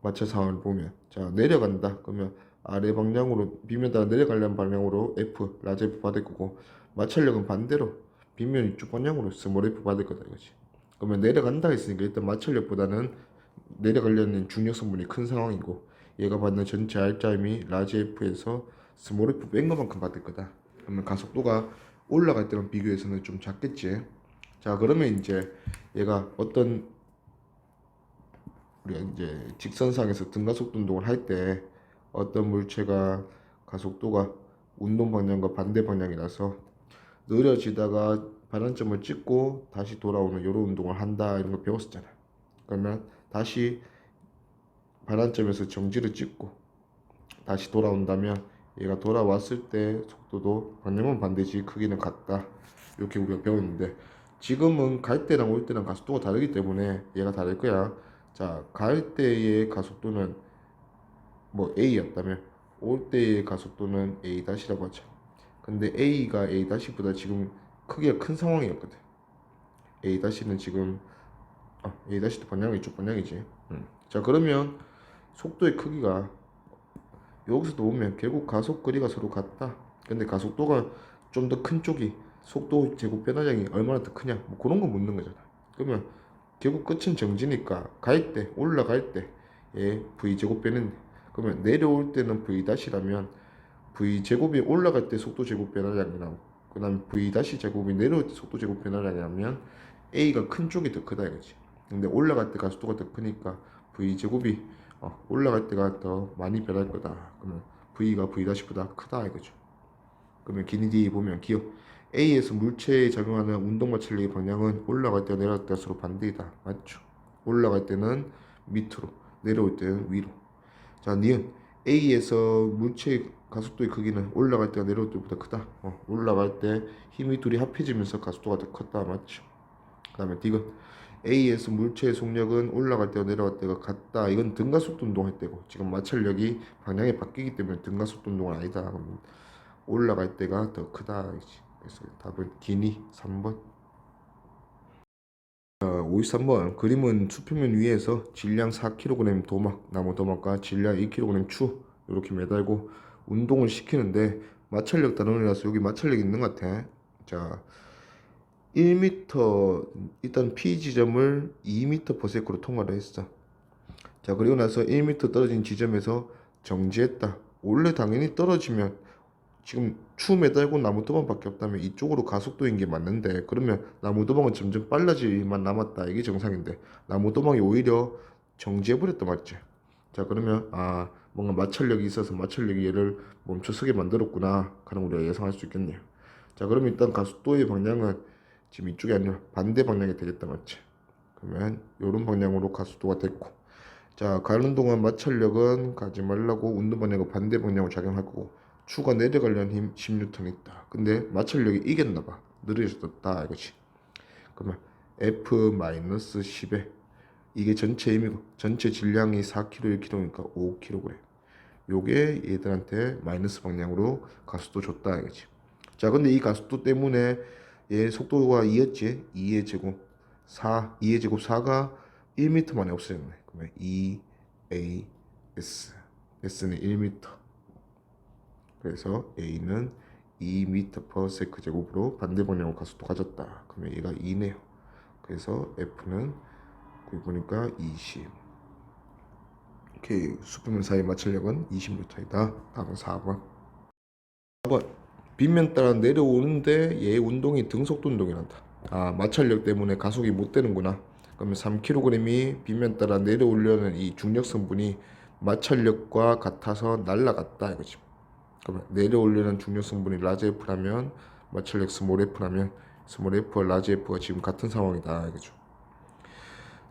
마찰 상황을 보면 자, 내려간다 그러면 아래 방향으로 빗면 따라 내려가려는 방향으로 F 라지 F 받을 거고 마찰력은 반대로 빗면 이쪽 방향으로 스몰 F 받을 거다 이거지. 그러면 내려간다 했으니까 일단 마찰력보다는 내려가려는 중력 성분이 큰 상황이고 얘가 받는 전체 R자임이 라지 F에서 스몰 F 뺀 것만큼 받을 거다. 그러면 가속도가 올라갈 때랑 비교해서는 좀 작겠지. 자, 그러면 이제 얘가 어떤 우리가 이제 직선상에서 등가속도 운동을 할 때 어떤 물체가 가속도가 운동 방향과 반대 방향이라서 느려지다가 반환점을 찍고 다시 돌아오는 이런 운동을 한다 이런 걸 배웠었잖아. 그러면 다시 반환점에서 정지를 찍고 다시 돌아온다면 얘가 돌아왔을 때 속도도 방향은 반대지 크기는 같다 이렇게 우리가 배웠는데 지금은 갈 때랑 올 때랑 가속도가 다르기 때문에 얘가 다를 거야. 자, 갈 때의 가속도는 뭐 A였다면 올 때의 가속도는 A-라고 하죠. 근데 A가 A-보다 지금 크기가 큰 상황이었거든. A-는 지금 A-도 방향이 이쪽 방향이지. 자, 그러면 속도의 크기가 여기서도 보면 결국 가속 거리가 서로 같다. 근데 가속도가 좀 더 큰 쪽이 속도 제곱 변화량이 얼마나 더 크냐 뭐 그런 거 묻는 거잖아. 그러면 결국 끝은 정지니까 갈 때 올라갈 때 v 제곱 변했네. 그러면 내려올 때는 v 다시라면 v 제곱이 올라갈 때 속도 제곱 변화량이 나오고 그 다음에 v 다시 제곱이 내려올 때 속도 제곱 변화량이라면 a가 큰 쪽이 더 크다 이거지. 근데 올라갈 때 가속도가 더 크니까 v 제곱이 올라갈 때가 더 많이 변할 거다. 그러면 v가 v 다시보다 크다 이거죠. 그러면 기니디 보면 기억 A에서 물체에 작용하는 운동 마찰력의 방향은 올라갈 때와 내려갈 때가 서로 반대이다. 맞죠? 올라갈 때는 밑으로, 내려올 때는 위로. 자, 니은 A에서 물체의 가속도의 크기는 올라갈 때와 내려올 때보다 크다. 올라갈 때 힘이 둘이 합해지면서 가속도가 더 컸다. 맞죠? 그 다음에 디귿 A에서 물체의 속력은 올라갈 때와 내려갈 때가 같다. 이건 등가속도 운동할 때고 지금 마찰력이 방향이 바뀌기 때문에 등가속도 운동은 아니다. 올라갈 때가 더 크다. 그래서 답은 기니 3번. 53번 그림은 수평면 위에서 질량 4kg 도막, 나무 도막과 질량 2kg 추 이렇게 매달고 운동을 시키는데 마찰력 단원이라서 여기 마찰력 있는 것 같아. 자, 1m 일단 P 지점을 2m/s로 통과를 했어. 자, 그리고 나서 1m 떨어진 지점에서 정지했다. 원래 당연히 떨어지면 지금 추 매달고 나무 도망밖에 없다면 이쪽으로 가속도인 게 맞는데 그러면 나무 도망은 점점 빨라지만 남았다. 이게 정상인데 나무 도망이 오히려 정지해버렸단 말이지. 자, 그러면 뭔가 마찰력이 있어서 마찰력이 얘를 멈춰서게 만들었구나 하는 우리가 예상할 수 있겠네요. 자, 그러면 일단 가속도의 방향은 지금 이쪽이 아니라 반대 방향이 되겠다 맞지. 그러면 이런 방향으로 가속도가 됐고, 자, 가는 동안 마찰력은 가지 말라고 운동 방향과 반대 방향으로 작용할 거고 추가 내려가려는 힘 10N 있다. 근데 마찰력이 이겼나봐. 느려졌다 이거지. 그러면 F-10에 이게 전체 힘이고 전체 질량이 4kg 1kg니까 5kg. 요게 얘들한테 마이너스 방향으로 가속도 줬다 이거지. 자, 근데 이 가속도 때문에 얘 속도가 2였지. 2의 제곱 4, 2의 제곱 4가 1m 만에 없어졌네. 그러면 2a s s는 1m. 그래서 a는 2m/s 제곱으로 반대 방향으로 가속도 가졌다. 그러면 얘가 2네요. 그래서 f는 거기 보니까 20. 오케이. 수평면 사이 마찰력은 20N이다. 다음은 4번. 4번. 빗면 따라 내려오는데 얘 운동이 등속도 운동이란다. 마찰력 때문에 가속이 못 되는구나. 그러면 3kg이 빗면 따라 내려오려는 이 중력 성분이 마찰력과 같아서 날라갔다 이거지. 그러면 내려오려는 중력 성분이 라지 F라면 마찰력 스몰 F라면 스몰 F와 라지 F가 지금 같은 상황이다 이거죠.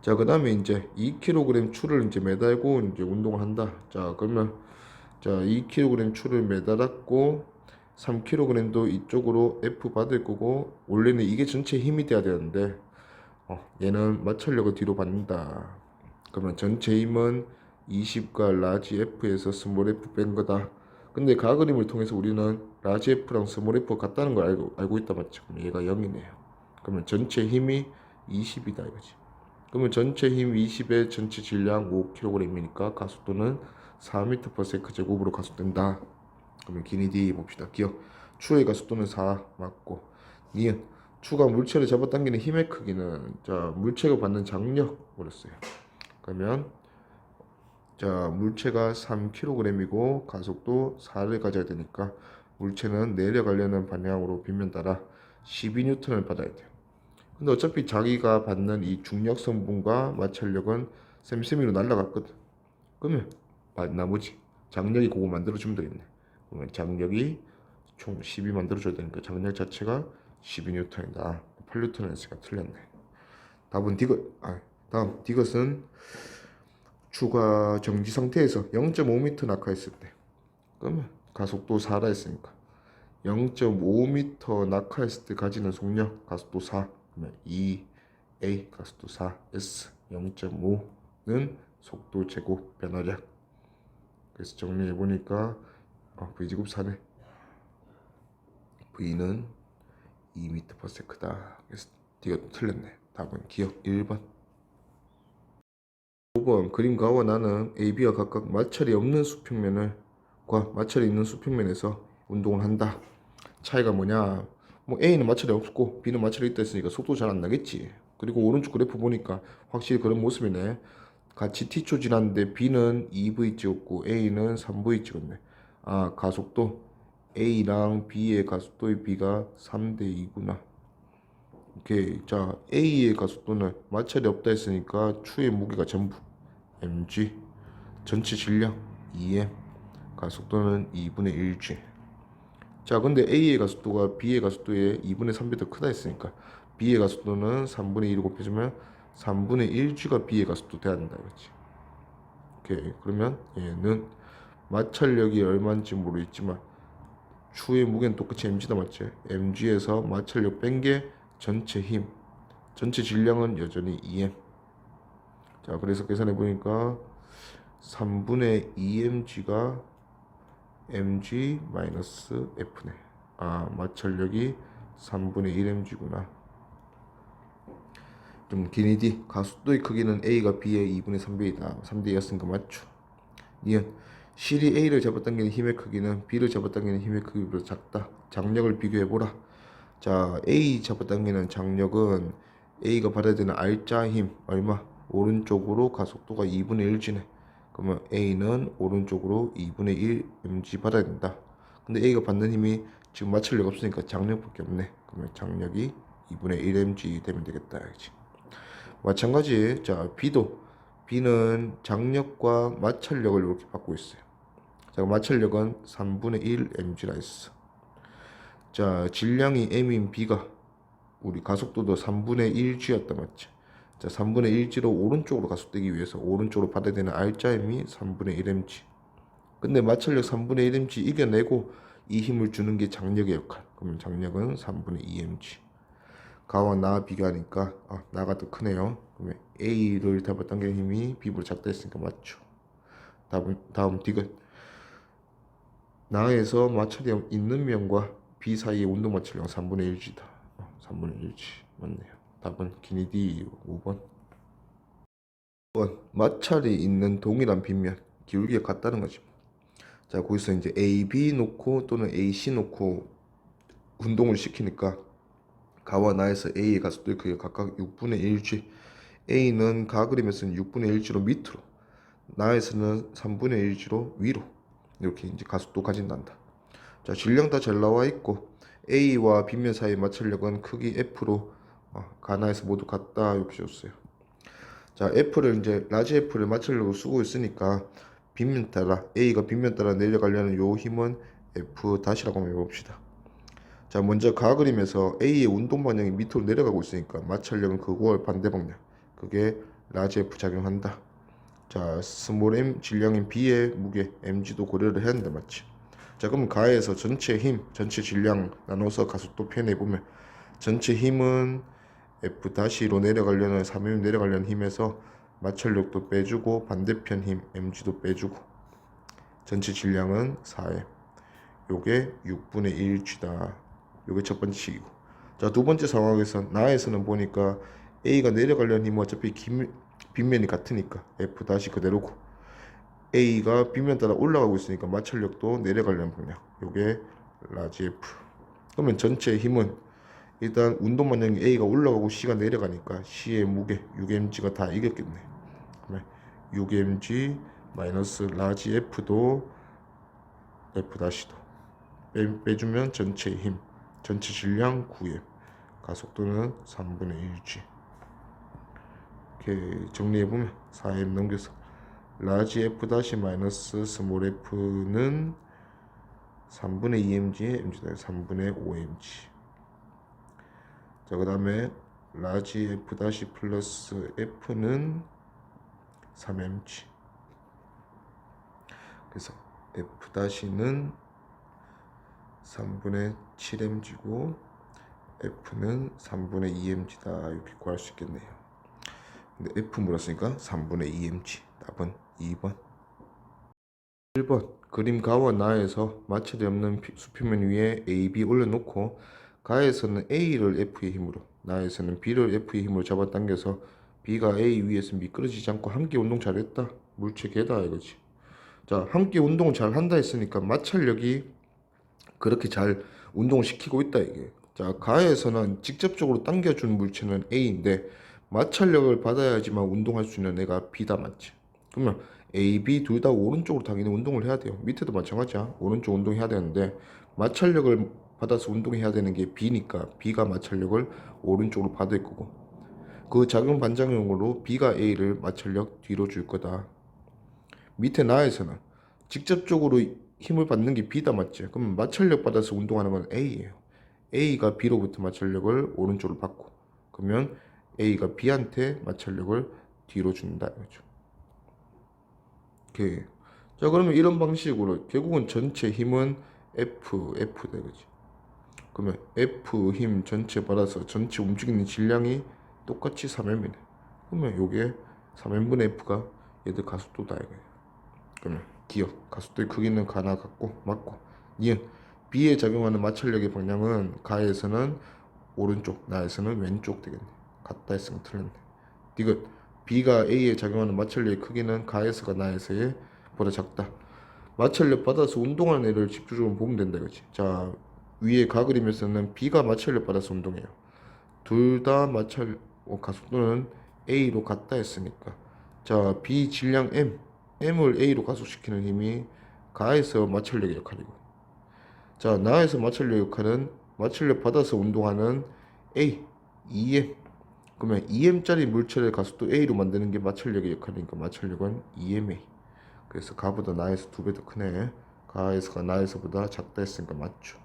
자, 그 다음에 이제 2kg 추를 이제 매달고 이제 운동을 한다. 자, 그러면 자 2kg 추를 매달았고 3kg도 이쪽으로 F 받을 거고 원래는 이게 전체 힘이 돼야 되는데 얘는 마찰력을 뒤로 받는다. 그러면 전체 힘은 20과 라지 F에서 스몰 F 뺀 거다. 근데 가 그림을 통해서 우리는 라지 F랑 스몰 F가 같다는 걸 알고 있단 말이죠. 그럼 얘가 0이네요. 그러면 전체 힘이 20이다 이거지. 그러면 전체 힘 20에 전체 질량 5kg이니까 가속도는 4m/s 제곱으로 가속된다. 그러면 기니디 봅시다. 기억 추의 가속도는 4 맞고, 니은 추가 물체를 잡아당기는 힘의 크기는 자 물체가 받는 장력으로 써요. 그러면 자 물체가 3kg이고 가속도 4를 가져야 되니까 물체는 내려가려는 방향으로 빗면 따라 12N을 받아야 돼요. 근데 어차피 자기가 받는 이 중력 성분과 마찰력은 쌤쌤이로 날라갔거든. 그러면 나머지 장력이 그거 만들어주면 되겠네. 그러면 장력이 총 12 만들어줘야 되니까 장력 자체가 12N이다. 8N을 했으니까 틀렸네. 답은 디귿. 다음 디귿은 추가 정지 상태에서 0.5m 낙하했을 때 그러면 가속도 4라 했으니까 0.5m 낙하했을 때 가지는 속력 가속도 4 그러면 2a 가속도 4 s 0.5는 속도 제곱 변화량. 그래서 정리해 보니까 v 제곱 4네. v는 2m/s다. 그래서 D가 틀렸네. 답은 기억 1번. 5번 그림 가와 나는 AB와 각각 마찰이 없는 수평면을 마찰이 있는 수평면에서 운동을 한다. 차이가 뭐냐? 뭐 A는 마찰이 없고 B는 마찰이 있다 했으니까 속도 잘 안 나겠지. 그리고 오른쪽 그래프 보니까 확실히 그런 모습이네. 같이 T초 지났는데 B는 2V 찍었고 A는 3V 찍었네. 아, 가속도 A랑 B의 가속도의 B가 3대 2구나. 오케이. 자, A의 가속도는 마찰이 없다 했으니까 추의 무게가 전부 mg, 전체 질량 2m, 가속도는 2분의 1g. 자, 근데 A의 가속도가 B의 가속도의 2분의 3배 더 크다 했으니까 B의 가속도는 3분의 1을 곱해주면 3분의 1g가 B의 가속도 돼야 된다 그렇지. 오케이. 그러면 얘는 마찰력이 얼마인지 모르겠지만 추의 무게는 똑같이 mg다 맞지? mg에서 마찰력 뺀 게 전체 힘, 전체 질량은 여전히 2m. 자, 그래서 계산해 보니까 3분의 2mg가 mg-f네. 아, 마찰력이 3분의 1mg구나. 좀 기니디 가속도의 크기는 A가 B의 2분의 3배이다. 3대 2였으니까 맞죠. 니은 실이 A를 잡아당기는 힘의 크기는 B를 잡아당기는 힘의 크기보다 작다. 장력을 비교해보라. 자, A 잡아당기는 장력은 A가 받아야 되는 R자 힘 얼마? 오른쪽으로 가속도가 2분의 1g네. 그러면 A는 오른쪽으로 2분의 1 mg 받아야 된다. 근데 A가 받는 힘이 지금 마찰력 없으니까 장력밖에 없네. 그러면 장력이 2분의 1 mg 되면 되겠다. 그치? 마찬가지. 자, B는 장력과 마찰력을 이렇게 받고 있어요. 자, 마찰력은 3분의 1 mg라 했어. 자, 질량이 m인 B가 우리 가속도도 3분의 1g였다 맞지? 자, 3분의 1g로 오른쪽으로 가속되기 위해서 오른쪽으로 받아야 되는 R자임이 3분의 1mg. 근데 마찰력 3분의 1mg 이겨내고 이 힘을 주는 게 장력의 역할. 그러면 장력은 3분의 2mg. 가와 나 비교하니까 나가 더 크네요. 그러면 A를 잡아당기는 힘이 B보다 작다 했으니까 맞죠. 다음 디귿. 나에서 마찰이 있는 면과 B 사이의 운동 마찰력 3분의 1g다. 3분의 1g 맞네요. 답은 기니디 5번. 5번 마찰이 있는 동일한 빗면 기울기가 같다는 거지. 자, 거기서 이제 AB 놓고 또는 AC 놓고 운동을 시키니까 가와 나에서 A의 가속도의 크기가 각각 6분의 1g. A는 가 그림에서는 6분의 1g로 밑으로, 나에서는 3분의 1g로 위로 이렇게 이제 가속도 가진단다. 자, 질량 다 잘 나와 있고 A와 빗면 사이의 마찰력은 크기 F로 가나에서 모두 같다 이렇게 줬어요. 자, 라지 F를 마찰력으로 쓰고 있으니까 빗면 따라 A가 빗면 따라 내려가려는 요 힘은 F 다시라고 한번 해봅시다. 자, 먼저 가 그림에서 A의 운동 방향이 밑으로 내려가고 있으니까 마찰력은 그거와 반대 방향, 그게 라지 F 작용한다. 자, 스몰 m 질량인 B의 무게 mg도 고려를 해야 한다 맞지? 자, 그럼 가에서 전체 힘, 전체 질량 나눠서 가속도 표현해 보면 전체 힘은 F-로 내려가려는 3m 내려가려는 힘에서 마찰력도 빼주고 반대편 힘 mg도 빼주고 전체 질량은 4m. 요게 6분의 1g다. 요게 첫 번째 식이고. 자, 두 번째 상황에서 나에서는 보니까 A가 내려가려는 힘은 어차피 빗면이 같으니까 F 그대로고 A가 빗면 따라 올라가고 있으니까 마찰력도 내려가려는 방향. 요게 라지 F. 그러면 전체 힘은 일단 운동 방향이 A가 올라가고 C가 내려가니까 C의 무게 6mg가 다 이겼겠네. 그러면 6mg 마이너스 라지 F도 F-도 빼주면 전체 힘, 전체 질량 9m, 가속도는 3분의 1g. 이렇게 정리해보면 4m 넘겨서 라지 F 마이너스 스몰 f는 3분의 2mg에 mg다. 3분의 5mg. 자, 그 다음에 라지 F 플러스 F는 3mg. 그래서 F는 3분의 7mg고 F는 3분의 2mg다. 이렇게 구할 수 있겠네요. 근데 F 물었으니까 3분의 2mg. 답은 2번. 1번 그림 가와 나에서 마찰이 없는 수평면 위에 A, B 올려놓고 가에서는 A를 F의 힘으로, 나에서는 B를 F의 힘으로 잡아당겨서 B가 A 위에서 미끄러지지 않고 함께 운동 잘했다. 물체계다 이거지. 자, 함께 운동을 잘 한다 했으니까 마찰력이 그렇게 잘 운동을 시키고 있다 이게. 자, 가에서는 직접적으로 당겨주는 물체는 A인데 마찰력을 받아야지만 운동할 수 있는 애가 B다 맞지? 그러면 A, B 둘 다 오른쪽으로 당연히 운동을 해야 돼요. 밑에도 마찬가지야. 오른쪽 운동해야 되는데 마찰력을 받아서 운동해야 되는 게 B니까 B가 마찰력을 오른쪽으로 받을 거고 그 작용 반작용으로 B가 A를 마찰력 뒤로 줄 거다. 밑에 나에서는 직접적으로 힘을 받는 게 B다 맞지? 그럼 마찰력 받아서 운동하는 건 A예요. A가 B로부터 마찰력을 오른쪽으로 받고 그러면 A가 B한테 마찰력을 뒤로 준다 이거죠. 오케이. 자, 그러면 이런 방식으로 결국은 전체 힘은 F 되겠지. 그러면 F 힘 전체 받아서 전체 움직이는 질량이 똑같이 3M이네. 그러면 요게 3M분의 F가 얘들 가속도다 이거예요. 그러면 기억 가속도의 크기는 가나 같고 맞고 니은 B에 작용하는 마찰력의 방향은 가에서는 오른쪽 나에서는 왼쪽 되겠네. 같다 했으면 틀렸네. 디귿 B가 A에 작용하는 마찰력의 크기는 가에서가 나에서의 보다 작다. 마찰력 받아서 운동하는 애를 집중적으로 보면 된다 이거지. 자, 위에 가 그림에서는 B가 마찰력 받아서 운동해요. 둘 다 가속도는 A로 같다 했으니까 자 B 질량 M을 A로 가속시키는 힘이 가에서 마찰력의 역할이고 자 나에서 마찰력 역할은 마찰력 받아서 운동하는 A 2M 그러면 2M짜리 물체를 가속도 A로 만드는 게 마찰력의 역할이니까 마찰력은 2MA 그래서 가보다 나에서 2배 더 크네. 가에서가 나에서보다 작다 했으니까 맞죠.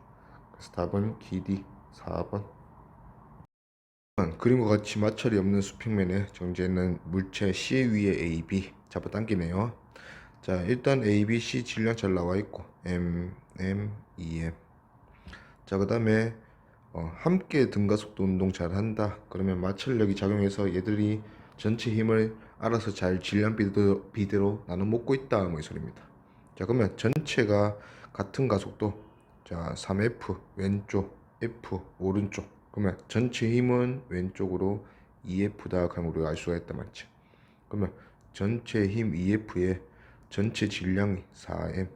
그래서 답은 기디 4번. 그림과 같이 마찰이 없는 수평면에 정지있는 물체 C 위에 A, B 잡아당기네요. 자, 일단 A, B, C 질량 잘 나와 있고 M, E, M. 자, 그 다음에 함께 등가속도 운동 잘 한다. 그러면 마찰력이 작용해서 얘들이 전체 힘을 알아서 잘 질량 비대로 나눠 먹고 있다. 뭐 이 소리입니다. 자, 그러면 전체가 같은 가속도. 자, 3F 왼쪽, F 오른쪽. 그러면 전체 힘은 왼쪽으로 EF다. 그럼 우리가 알 수가 있다 맞지? 그러면 전체 힘 EF에 전체 질량이 4M.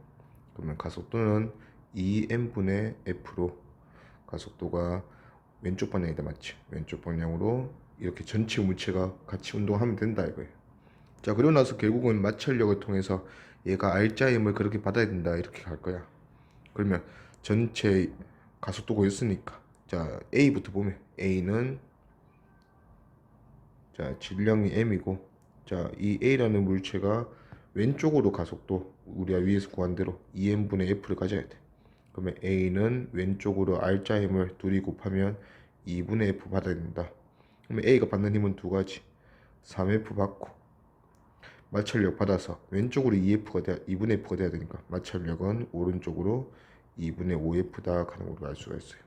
그러면 가속도는 2M분의 F로 가속도가 왼쪽 방향이다 맞지? 왼쪽 방향으로 이렇게 전체 물체가 같이 운동하면 된다 이거예요. 자, 그리고 나서 결국은 마찰력을 통해서 얘가 R자 힘을 그렇게 받아야 된다 이렇게 갈 거야. 그러면 전체 가속도가 있으니까 자 A부터 보면 A는 자 질량이 M이고 자 이 A라는 물체가 왼쪽으로 가속도 우리가 위에서 구한 대로 2M분의 F를 가져야 돼. 그러면 A는 왼쪽으로 R자 힘을 둘이 곱하면 2분의 F 받아야 된다. 그러면 A가 받는 힘은 두 가지 3F 받고 마찰력 받아서 왼쪽으로 2분의 F가 돼야 되니까 마찰력은 오른쪽으로 2분의 5F다 하는 걸로 알 수가 있어요.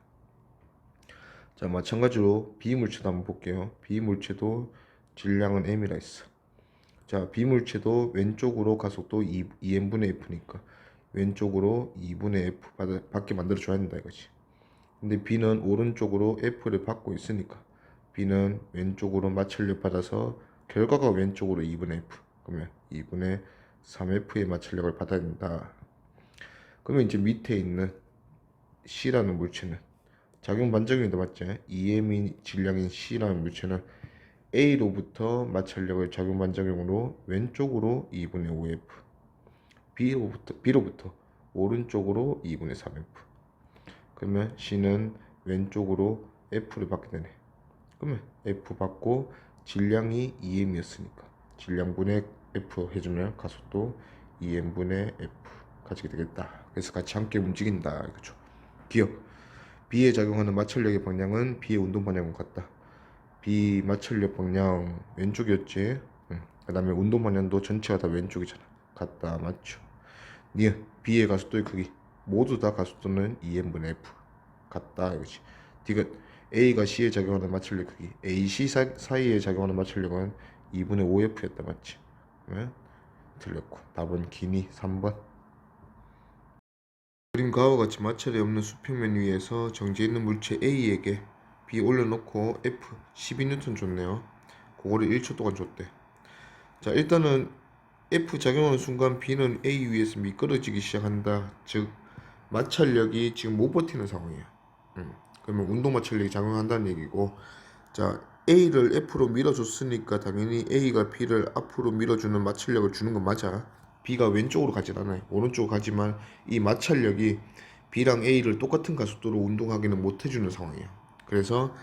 자, 마찬가지로 B물체도 한번 볼게요. B물체도 질량은 M이라 했어. 자, B물체도 왼쪽으로 가속도 2M분의 F니까 왼쪽으로 2분의 F 받게 만들어줘야 된다 이거지. 근데 B는 오른쪽으로 F를 받고 있으니까 B는 왼쪽으로 마찰력 받아서 결과가 왼쪽으로 2분의 F 그러면 2분의 3F의 마찰력을 받아야 된다. 그러면 이제 밑에 있는 C라는 물체는 작용 반작용이다 맞지? EM이 질량인 C라는 물체는 A로부터 마찰력을 작용 반작용으로 왼쪽으로 2분의 5F B로부터 오른쪽으로 2분의 3F 그러면 C는 왼쪽으로 F를 받게 되네. 그러면 F 받고 질량이 2M이었으니까 질량분의 F 해주면 가속도 2M분의 F 가지게 되겠다. 그래서 같이 함께 움직인다 이거죠. 기억 B에 작용하는 마찰력의 방향은 B의 운동 방향과 같다. B 마찰력 방향 왼쪽이었지. 그 다음에 운동 방향도 전체가 다 왼쪽이잖아. 같다 맞죠. 니은 B의 가속도의 크기 모두 다 가속도는 2M분의 F 같다 이거지. 디귿 A가 C에 작용하는 마찰력 크기 A, C 사이에 작용하는 마찰력은 2분의 5F였다 맞지? 네? 틀렸고 답은 기니 3번. 그림과와 같이 마찰이 없는 수평면 위에서 정지해 있는 물체 A에게 B 올려놓고 F 12N 줬네요. 그거를 1초 동안 줬대. 자, 일단은 F 작용하는 순간 B는 A 위에서 미끄러지기 시작한다. 즉 마찰력이 지금 못 버티는 상황이에요. 그러면 운동 마찰력이 작용한다는 얘기고, 자 A를 F로 밀어줬으니까 당연히 A가 B를 앞으로 밀어주는 마찰력을 주는 건 맞아. B가 왼쪽으로 가진 않아요. 오른쪽으로 가지만 이 마찰력이 B랑 A를 똑같은 가속도로 운동하기는 못 해주는 상황이에요. 그래서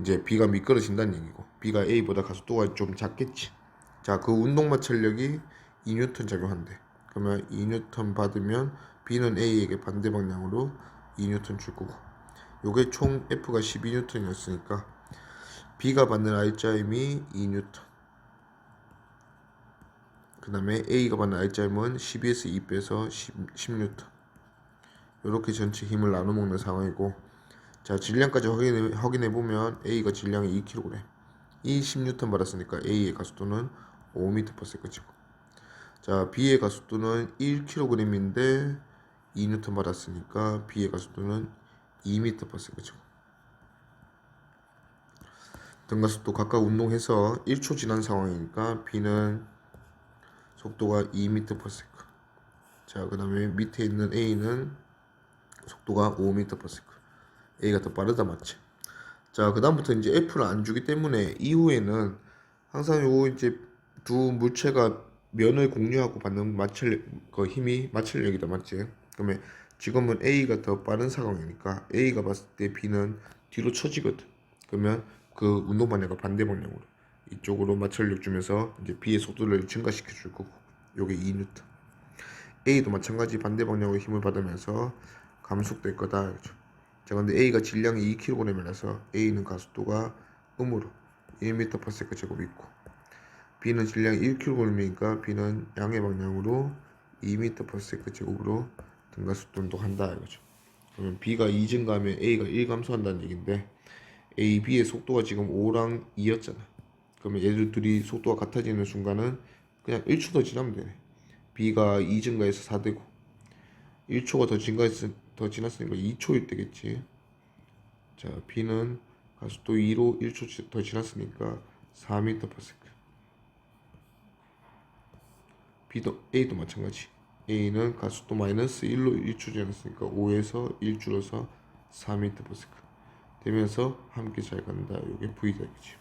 이제 B가 미끄러진다는 얘기고, B가 A보다 가속도가 좀 작겠지. 자, 그 운동 마찰력이 2N 작용한대. 그러면 2N 받으면 B는 A에게 반대 방향으로 2N 줄 거고, 요게 총 F가 12N이었으니까 B가 받는 R자임이 2N, 그 다음에 A가 받는 R자임은 12에서 2 빼서 10N. 이렇게 전체 힘을 나눠 먹는 상황이고, 자 질량까지 확인해 보면 A가 질량이 2kg, 이 10N 받았으니까 A의 가속도는 5m/s이고, 자 B의 가속도는 1kg인데 2N 받았으니까 B의 가속도는 2m/s이고, 등가속도 각각 운동해서 1초 지난 상황이니까 B는 속도가 2m/s. 자 그 다음에 밑에 있는 A는 속도가 5m/s. A가 더 빠르다, 맞지? 자 그 다음부터 이제 F를 안 주기 때문에 이후에는 항상 요 이제 두 물체가 면을 공유하고 받는 마찰력, 그 힘이 마찰력이다, 맞지? 그러면 지금은 A가 더 빠른 상황이니까 A가 봤을 때 B는 뒤로 처지거든. 그러면 그 운동 방향과 반대 방향으로 이쪽으로 마찰력 주면서 이제 B의 속도를 증가시켜 줄 거고, 요게 2N. A도 마찬가지 반대 방향으로 힘을 받으면서 감속될 거다, 그죠? 자 근데 A가 질량이 2kg이라서 A는 가속도가 음으로 1m/s 제곱 있고, B는 질량이 1kg이니까 B는 양의 방향으로 2m/s 제곱으로 등가속도 운동한다, 이거죠. 그러면 B가 2 증가하면 A가 1 감소한다는 얘기인데, A, B의 속도가 지금 5랑 2였잖아. 그러면 얘들 둘이 속도가 같아지는 순간은 그냥 1초 더 지나면 되네. B가 2 증가해서 4 되고 1초가 더 지났으니까 2초일 때겠지. 자 B는 가속도 2로 1초 더 지났으니까 4m/s. B도 A도 마찬가지. A는 가속도 마이너스 1로 1초 지났으니까 5에서 1 줄어서 4m/s 되면서 함께 잘 간다. 이게 V다, 그치?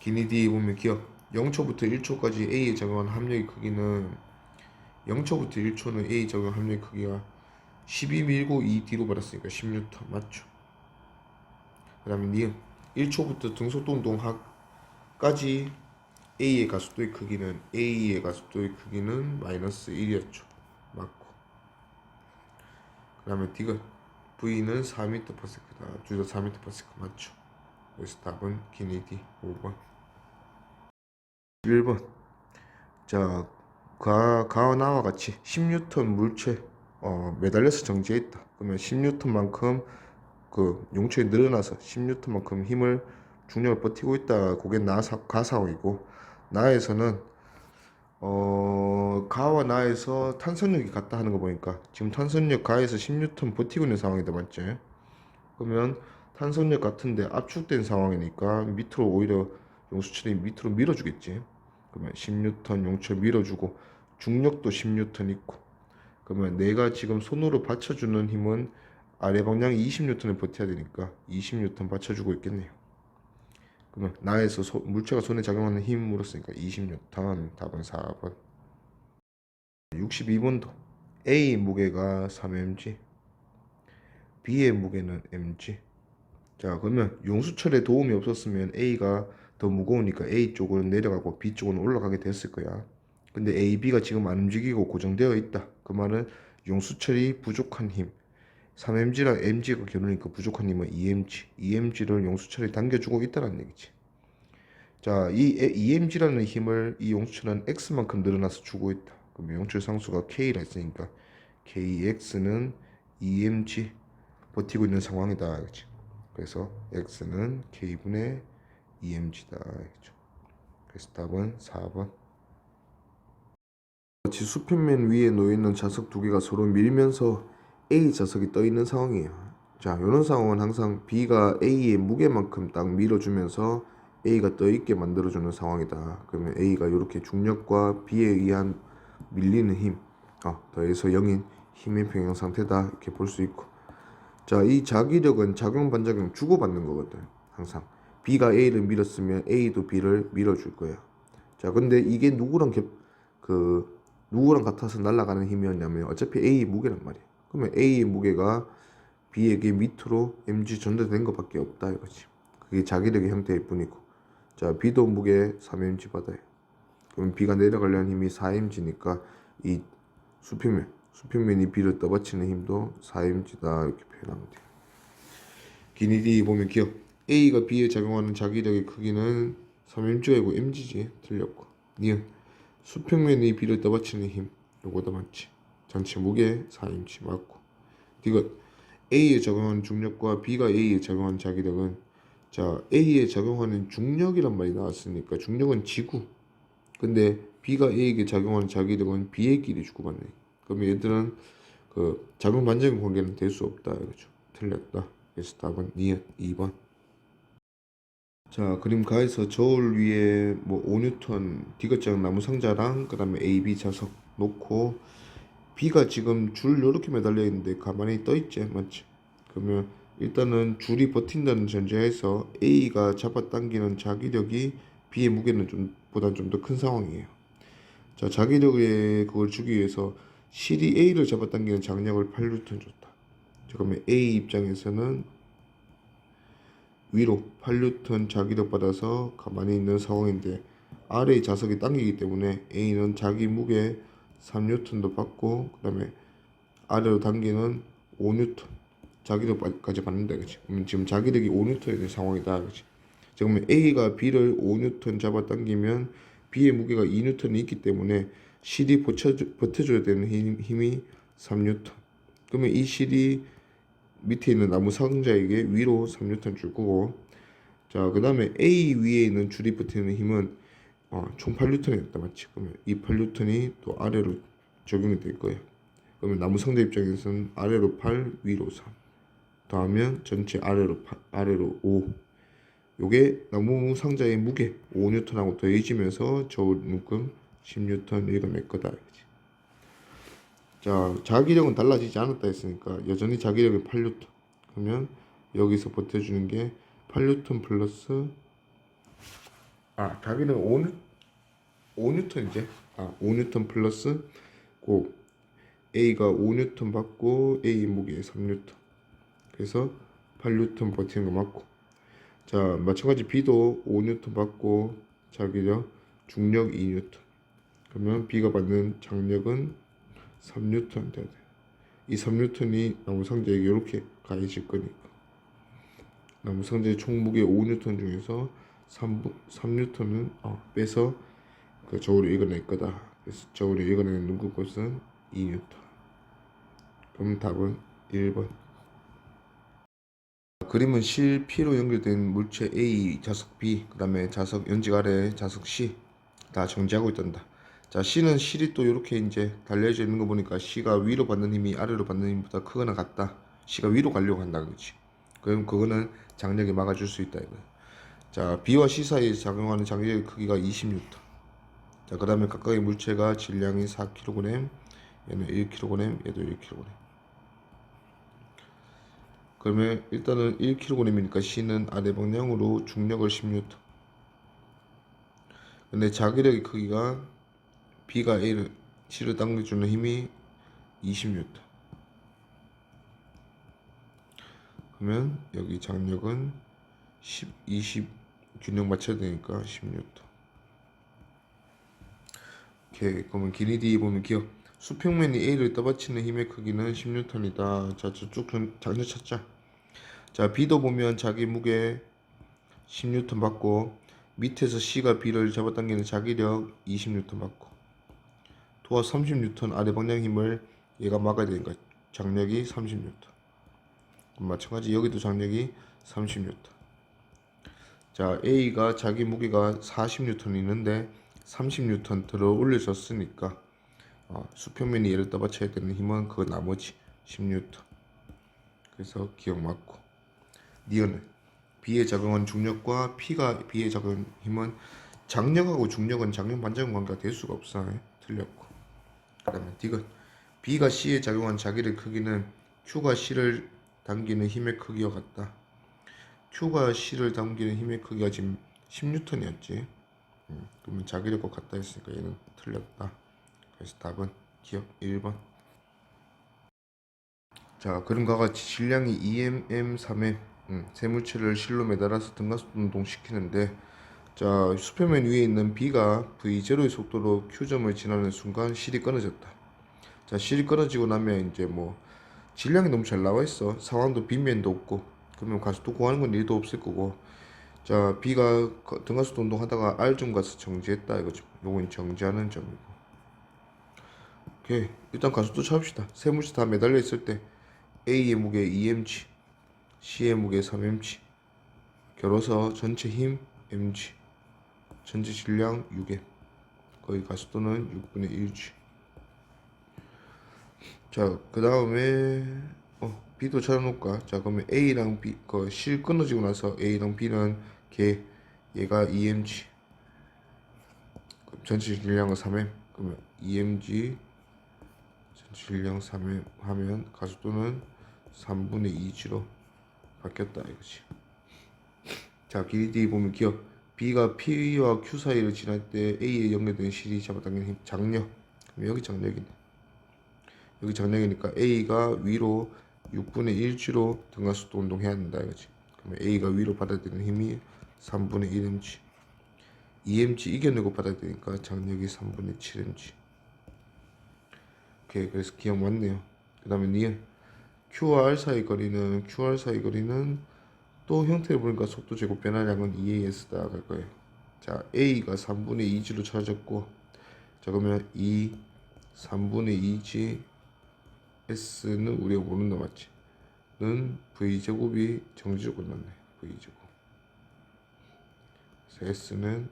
기니디 보면 기억 0초부터 1초까지 A에 적용한 합력의 크기는, 0초부터 1초는 A 적용 합력의 크기가 12 밀고 2 뒤로 받았으니까 10N 맞죠? 그 다음에 니은 1초부터 등속도 운동까지 A의 가속도의 크기는 마이너스 1이었죠. 맞고. 그 다음에 디귿 V는 4m/s다. 둘 다 4m/s 맞죠? 그래서 답은 기니디 5번. 1번. 자 가와 나와 같이 10N 물체 매달려서 정지해 있다. 그러면 10N만큼 그 용체에 늘어나서 10N만큼 힘을 중력을 버티고 있다. 그게 가상이고, 나에서는 가와 나에서 탄선력이 같다 하는 거 보니까 지금 탄선력 가에서 10N 버티고 있는 상황이다, 맞지? 그러면 탄선력 같은데 압축된 상황이니까 밑으로 오히려 용수철이 밑으로 밀어주겠지. 그러면 10N 용철 밀어주고 중력도 10N 있고, 그러면 내가 지금 손으로 받쳐주는 힘은 아래 방향 20N을 버텨야 되니까 20N 받쳐주고 있겠네요. 그러면 나에서 물체가 손에 작용하는 힘으로쓰니까 20N. 답은 4번. 62번도 A 무게가 3mg, B의 무게는 mg. 자 그러면 용수철의 도움이 없었으면 A가 더 무거우니까 A 쪽은 내려가고 B 쪽은 올라가게 됐을 거야. 근데 A, B가 지금 안 움직이고 고정되어 있다. 그 말은 용수철이 부족한 힘, 3mg랑 mg가 겨누니까 부족한 힘은 2mg, 2mg를 용수철이 당겨주고 있다는 얘기지. 자, 이 2mg라는 힘을 이 용수철은 x만큼 늘어나서 주고 있다. 그럼 용철 상수가 k라 했으니까 kx는 2mg 버티고 있는 상황이다, 그치? 그래서 x는 k분의 2mg다, 그죠? 그래서 답은 4번. 마치 수평면 위에 놓여있는 자석 두 개가 서로 밀면서 A 자석이 떠 있는 상황이에요. 자, 이런 상황은 항상 B가 A의 무게만큼 딱 밀어주면서 A가 떠 있게 만들어주는 상황이다. 그러면 A가 이렇게 중력과 B에 의한 밀리는 힘, 더해서 0인 힘의 평형 상태다 이렇게 볼 수 있고, 자, 이 자기력은 작용 반작용 주고받는 거거든. 항상 B가 A를 밀었으면 A도 B를 밀어줄 거야. 자, 근데 이게 누구랑 같아서 날아가는 힘이었냐면 어차피 A의 무게란 말이야. 그러면 A의 무게가 B에게 밑으로 mg 전달된 것밖에 없다 이거지. 그게 자기력의 형태일 뿐이고. 자, B도 무게 3mg 받아요. 그럼 B가 내려가려는 힘이 4mg니까 이 수평면이 B를 떠받치는 힘도 4mg다 이렇게 표현하면 돼요. 기니디 보면 기억. A가 B에 작용하는 자기력의 크기는 3mg가 아니고 mg지. 틀렸고. 니은 수평면이 B를 떠받치는 힘 요거도 맞지. 전체 무게 4mg 맞고. 이거 A에 적용하는 중력과 B가 A에 적용하는 자기력은, 자, A에 적용하는 중력이란 말이 나왔으니까 중력은 지구. 근데 B가 A에게 작용하는 자기력은 B의 끼리 주고받네. 그러면 얘들은 그 작용 반작용 관계는 될 수 없다 이거죠. 틀렸다. 그래서 답은 2번. 자, 그림 가에서 저울 위에 뭐 5N 디귿자형 나무 상자랑 그다음에 A, B 자석 놓고 B가 지금 줄 요렇게 매달려 있는데 가만히 떠 있지, 맞지? 그러면 일단은 줄이 버틴다는 전제에서 A가 잡아당기는 자기력이 B의 무게는 보다 좀 더 큰 상황이에요. 자, 자기력에 그걸 주기 위해서 실이 A를 잡아당기는 장력을 8N 줬다. 자, 그러면 A 입장에서는 위로 8N 자기력 받아서 가만히 있는 상황인데 아래의 자석이 당기기 때문에 A는 자기 무게 3N도 받고 그다음에 아래로 당기는 5N 자기력까지 받는다, 그렇지? 그러면 지금 자기력이 5N에 있는 상황이다, 그렇지? 자, 그러면 A가 B를 5N 잡아당기면 B의 무게가 2N이 있기 때문에 실이 버텨줘야 되는 힘이 3N. 그러면 이 실이 밑에 있는 나무 상자에게 위로 3N 줄 거고, 자, 그 다음에 A 위에 있는 줄이 버티는 힘은 총 8N이었다, 맞지? 그러면 이 8N이 또 아래로 적용이 될 거예요. 그러면 나무 상자 입장에서는 아래로 8, 위로 3 더하면 전체 아래로 5. 요게 나무 상자의 무게 5N하고 더해지면서 저울 묶음 10N 읽어낼 거다. 자, 자기력은 달라지지 않았다 했으니까 여전히 자기력이 8N. 그러면 여기서 버텨주는 게 8N 플러스 자기는 5N 이제 5N 플러스 고 A가 5N 받고 A 무게 3N. 그래서 8N 버티는 거 맞고. 자, 마찬가지 B도 5N 받고 자기력 중력 2N. 그러면 B가 받는 장력은 3N 돼야 돼. 이 3N이 나무 상자에 이렇게 가해질 거니까. 나무 상자의 총 무게 5N 중에서 3N은 빼서 그 저울을 읽어낼 거다. 그래서 저울을 읽어내는 눈금 값은 2N. 그럼 답은 1번. 그림은 실 P로 연결된 물체 A, 자석 B, 그 다음에 자석 연직 아래 자석 C 다 정지하고 있단다. 자, C는 실이 또 이렇게 이제 달려져 있는 거 보니까 C가 위로 받는 힘이 아래로 받는 힘보다 크거나 같다. C가 위로 가려고 한다, 그렇지? 그럼 그거는 장력이 막아줄 수 있다 이거야. 자, B와 C 사이에 작용하는 장력의 크기가 20N. 자, 그 다음에 각각의 물체가 질량이 4kg, 얘는 1kg, 얘도 1kg. 그러면 일단은 1kg이니까 C는 아래 방향으로 중력을 10N. 근데 자기력의 크기가 B가 C를 당겨주는 힘이 20N. 그러면 여기 장력은 10, 20 균형 맞춰야 되니까 10N. 오케이. 그러면 기니디 보면 기억. 수평면이 A를 떠받치는 힘의 크기는 10N이다. 자, 저쪽 장력 찾자. 자, B도 보면 자기 무게 10N 받고 밑에서 C가 B를 잡아당기는 자기력 20N 받고 도와 30N 아래 방향 힘을 얘가 막아야 되니까 장력이 30N. 마찬가지 여기도 장력이 30N. 자, A가 자기 무게가 40N 있는데 30N 들어 올려졌으니까 수평면이 얘를 떠받쳐야 되는 힘은 그 나머지 10N. 그래서 기억 맞고. 니은은 B에 작용한 중력과 B에 작용한 힘은 장력하고 중력은 장력 반작용 관계가 될 수가 없어. 틀렸고. 그다음에 D가 B가 C에 작용한 자기의 크기는 Q가 C를 당기는 힘의 크기와 같다. Q가 C를 당기는 힘의 크기가 지금 10N이었지. 그러면 자기력과 같다 했으니까 얘는 틀렸다. 그래서 답은 기억 1번. 자, 그림과 같이 질량이 2mm 3m 세물체를 실로 매달아서 등가속 운동시키는데, 자, 수표면 위에 있는 B가 V0의 속도로 Q점을 지나는 순간 실이 끊어졌다. 자, 실이 끊어지고 나면 이제 뭐 질량이 너무 잘 나와 있어. 상황도 빗면도 없고, 그러면 가속도 구하는 건 일도 없을 거고. 자, B가 등가속도 운동하다가 R점 가서 정지했다 이거죠. 요건 정지하는 점이고. 오케이, 일단 가속도 찾읍시다. 세물체 다 매달려 있을 때 A의 무게 2mg, C의 무게 3mg, 결어서 전체 힘 mg, 전체 질량 6m, 거의 가속도는 6분의 1g. 자, 그 다음에 B도 찾아놓을까? 자, 그러면 A랑 B, 실 끊어지고 나서 A랑 B는 얘가 2mg, 전체 질량은 3m. 그러면 2mg 전체 질량 3m 하면 가속도는 3분의 2g로 바뀌었다 이거지. 자, 길이 D 보면 기억 B가 P와 Q 사이를 지날 때 A에 연결된 실이 잡아당기는 힘 장력. 그럼 여기 장력이네. 여기 장력이니까 A가 위로 6분의 1g로 등가속도 운동해야 된다 이거지. 그러면 A가 위로 받아들이는 힘이 3분의 1mg, 2mg 이겨내고 받아들이니까 장력이 3분의 7mg. 오케이, 그래서 기억 맞네요. 그 다음에 니은 Q와 R 사이 거리는 또 형태를 보니까 속도 제곱 변화량은 2AS다 갈 거예요. 자, A가 3분의 2g로 찾아졌고, 자, 그러면 3분의 2g S는 우리가 모른다 맞지? 는 V제곱이 정지적으로 났네. V제곱. 그래서 S는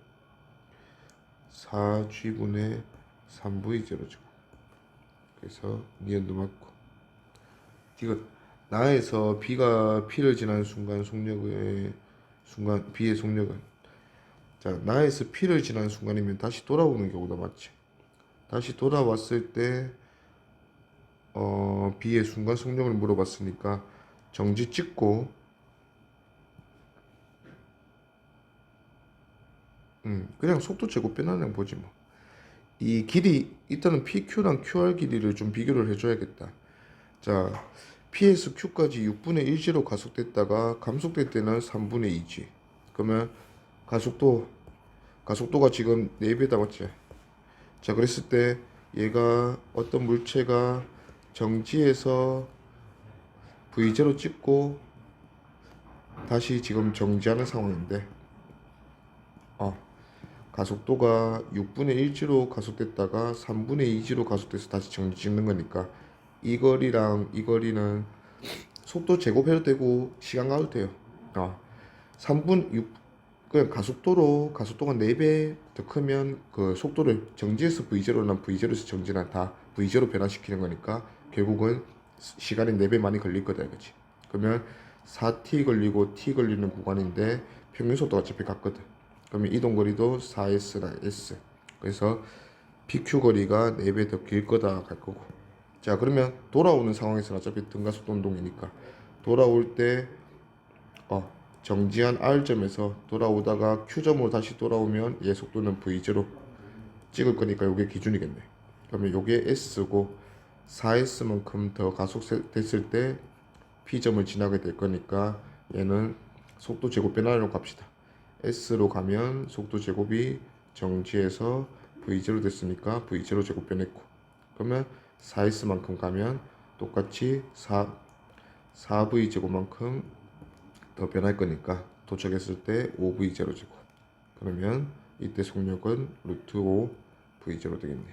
4g분의 3V제로죠. 그래서 니은도 맞고. D가 나에서 B가 P를 지나는 순간 B의 속력은, 자, 나에서 P를 지나는 순간이면 다시 돌아오는 경우다 맞지? 다시 돌아왔을 때 B의 순간 속력을 물어봤으니까 정지 찍고 그냥 속도 제곱 변화량 보지 뭐. 이 길이 일단은 PQ랑 QR 길이를 좀 비교를 해줘야겠다. 자, P에서 Q까지 6분의 1g로 가속됐다가 감속될 때는 3분의 2g. 그러면 가속도가 지금 4배다 맞지? 자, 그랬을 때 얘가 어떤 물체가 정지해서 V0 찍고 다시 지금 정지하는 상황인데, 가속도가 6분의 1g로 가속됐다가 3분의 2g로 가속돼서 다시 정지 찍는 거니까 이 거리랑 이 거리는 속도 제곱해도 되고 시간 가도 돼요. 3분 6 그냥 가속도가 4배 더 크면 그 속도를 정지해서 V0나 V0에서 정지나 다 V0 변화시키는 거니까 결국은 시간이 4배 많이 걸릴 거다 이거지. 그러면 4t 걸리고 t 걸리는 구간인데 평균 속도가 어차피 같거든. 그러면 이동 거리도 4s나 s. 그래서 PQ 거리가 4배 더 길 거다 갈 거고. 자, 그러면 돌아오는 상황에서는 어차피 등가속도 운동이니까 돌아올 때 정지한 R점에서 돌아오다가 Q점으로 다시 돌아오면 얘 속도는 V0 찍을 거니까 이게 기준이겠네. 그러면 이게 S고 4S만큼 더 가속됐을 때 P점을 지나게 될 거니까 얘는 속도 제곱 변화로 갑시다. S로 가면 속도 제곱이 정지해서 V0 됐으니까 V0 제곱 변했고, 그러면 4S만큼 가면 똑같이 4V 제곱만큼 더 변할 거니까 도착했을 때 5V0 제곱. 그러면 이때 속력은 루트 5V0 되겠네.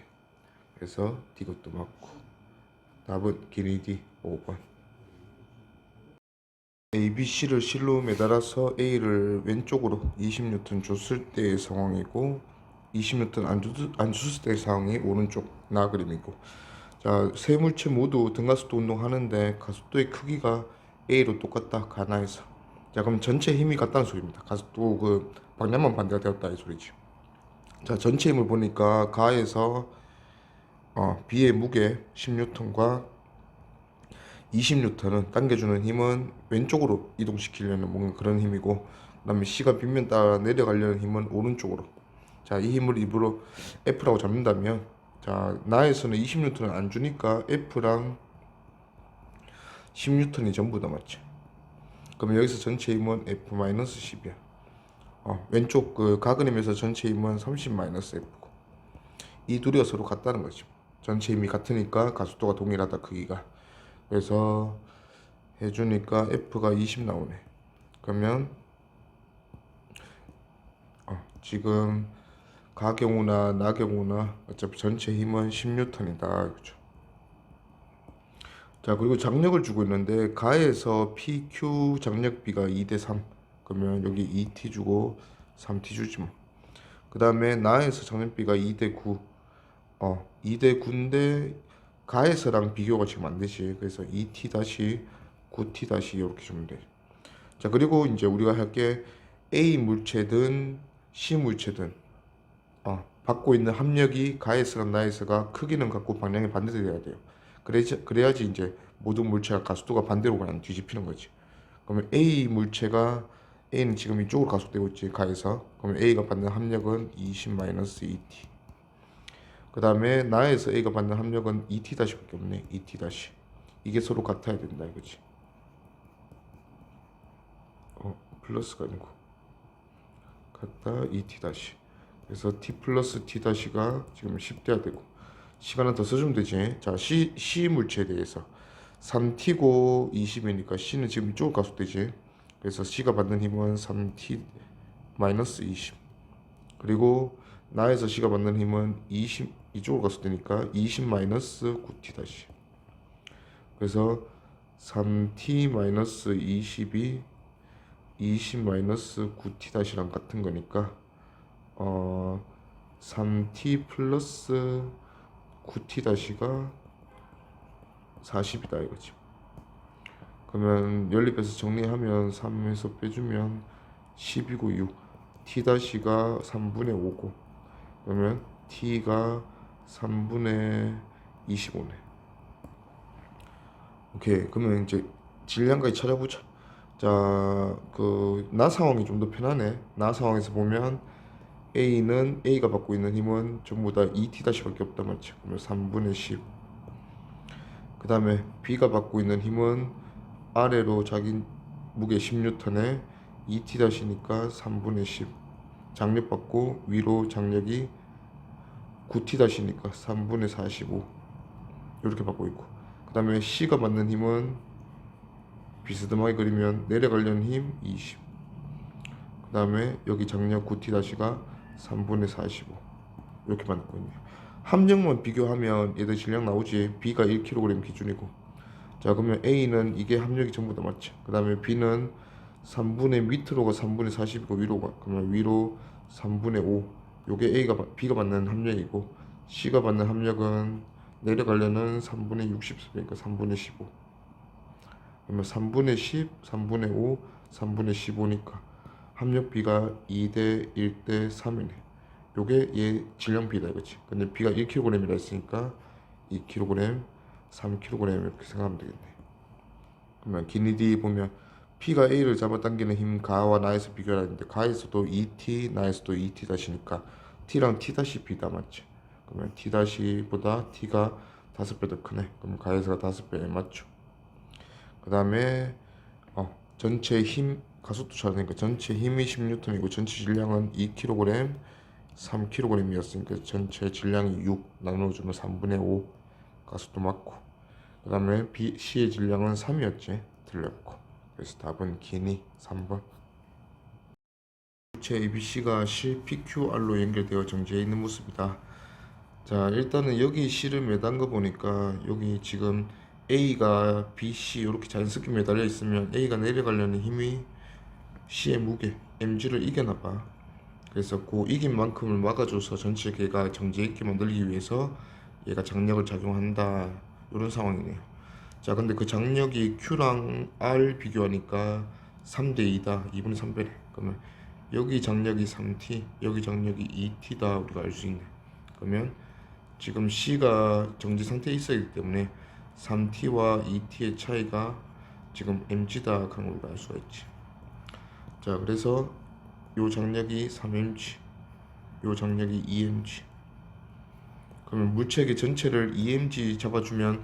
그래서 D것도 맞고. 답은 길이 D 5번. A, B, C를 실로 매달아서 A를 왼쪽으로 20N 줬을 때의 상황이고 20N 안 줬을 때의 상황이 오른쪽 나 그림이고. 자, 세 물체 모두 등가속도 운동하는데 가속도의 크기가 A로 똑같다 가나에서. 자, 그럼 전체 힘이 같다는 소리입니다. 가속도 그 방향만 반대가 되었다 이 소리죠. 자, 전체 힘을 보니까 가에서 B의 무게 10N과 20N은 당겨주는 힘은 왼쪽으로 이동시키려는 뭔가 그런 힘이고, 그다음에 C가 빗면 따라 내려가려는 힘은 오른쪽으로. 자, 이 힘을 일부러 F라고 잡는다면, 자, 나에서는 20N을 안 주니까 F랑 10N이 전부 다 맞죠. 그러면 여기서 전체 힘은 F-10이야. 왼쪽 그 가그림에서 전체 힘은 30-F고, 이 둘이 서로 같다는 거죠. 전체 힘이 같으니까 가속도가 동일하다, 크기가. 그래서 해주니까 F가 20 나오네. 그러면 지금 가경우나 나경우나 어차피 전체 힘은 10N이다, 그렇죠. 자, 그리고 장력을 주고 있는데 가에서 PQ 장력비가 2대3. 그러면 여기 2T 주고 3T 주지 뭐. 그 다음에 나에서 장력비가 2대9. 2대9인데 가에서랑 비교가 지금 안 되지. 그래서 2T 다시 9T 다시 이렇게 주면 돼. 자, 그리고 이제 우리가 할 게 A 물체든 C 물체든 받고 있는 합력이 가에서랑 나에서가 크기는 같고 방향이 반대돼야 돼요. 그래야지 이제 모든 물체가 가속도가 반대로 그냥 뒤집히는 거지. 그러면 A 물체가 A는 지금 이쪽으로 가속되고 있지, 가에서. 그러면 A가 받는 합력은 20-2T. 그 다음에 나에서 A가 받는 합력은 2T 다시밖에 없네. 2T 다시. 이게 서로 같아야 된다 이거지. 플러스가 아니고 같다 2T 다시. 그래서 T 플러스 T 다시가 지금 10대야 되고, 시간은 더 써주면 되지. 자, C 물체에 대해서 3T고 20이니까 C는 지금 이쪽으로 가속되지. 그래서 C가 받는 힘은 3T 마이너스 20. 그리고 나에서 C가 받는 힘은 20, 이쪽으로 가속되니까 20 마이너스 9T 다시. 그래서 3T 마이너스 20이 20 마이너스 9T 다시랑 같은 거니까 3T 플러스 9T 다시가 40이다 이거지. 그러면 연립해서 정리하면 3에서 빼주면 10이고 6. T 다시가 3분의 5고, 그러면 T가 3분의 25네. 오케이. 그러면 이제 질량까지 찾아보자. 자, 그 나 상황이 좀 더 편하네. 나 상황에서 보면 A는 A가 받고 있는 힘은 전부 다 2T 다시밖에 없다 맞지? 그러면 3분의 10. 그 다음에 B가 받고 있는 힘은 아래로 자기 무게 10N에 2T 다시니까 3분의 10. 장력 받고 위로 장력이 9T 다시니까 3분의 45. 이렇게 받고 있고, 그 다음에 C가 받는 힘은 비스듬하게 그리면 내려가려는 힘 20. 그 다음에 여기 장력 9T 다시가 3분의 45. 이렇게 받고 있네요. 함량만 비교하면 얘들 질량 나오지. B가 1kg 기준이고. 자, 그러면 A는 이게 함력이 전부 다 맞죠. 그 다음에 B는 3분의 밑으로가 3분의 40이고 위로가, 그러면 위로 3분의 5. 요게 B가 받는 함력이고, C가 받는 함력은 내려가려는 3분의 60, 그러니까 3분의 15. 그러면 3분의 10, 3분의 5, 3분의 15니까 함력비가 2대 1대 3이네. 요게 얘 질량비다 이거지. 근데 B가 1kg이라 했으니까 2kg, 3kg 이렇게 생각하면 되겠네. 그러면 기니디 보면 P가 A를 잡아당기는 힘 가와 나에서 비교를 하는데, 가에서도 2T, 나에서도 2T 다시니까 T랑 T 다시 B다 맞지? 그러면 T 다시보다 T가 5배 더 크네. 그러면 가에서가 5배 맞죠? 그 다음에 전체 힘 가속도 찾으니까 전체 힘이 10N이고 전체 질량은 2kg, 3kg이었으니까 전체 질량이 6 나눠주면 3분의 5 가속도 맞고, 그 다음에 C의 질량은 3이었지. 틀렸고. 그래서 답은 기니 3번. 물체 ABC가 실 PQR로 연결되어 정지해 있는 모습이다. 자, 일단은 여기 실을 매단 거 보니까 여기 지금 A가 BC 이렇게 자연스럽게 매달려 있으면 A가 내려가려는 힘이 C의 무게 mg를 이겨나 봐. 그래서 그 이긴 만큼을 막아줘서 전체 계가 정지해 있게 만들기 위해서 얘가 장력을 작용한다, 이런 상황이네요. 자, 근데 그 장력이 Q랑 R 비교하니까 3대 2다. 2분의 3배네. 그러면 여기 장력이 3t, 여기 장력이 2t다 우리가 알 수 있네. 그러면 지금 C가 정지 상태에 있어야 하기 때문에 3t와 2t의 차이가 지금 mg다 그런 걸 우리가 알 수가 있지. 자, 그래서 요 장력이 3mg, 요 장력이 2mg. 그러면 물체계 전체를 2mg 잡아주면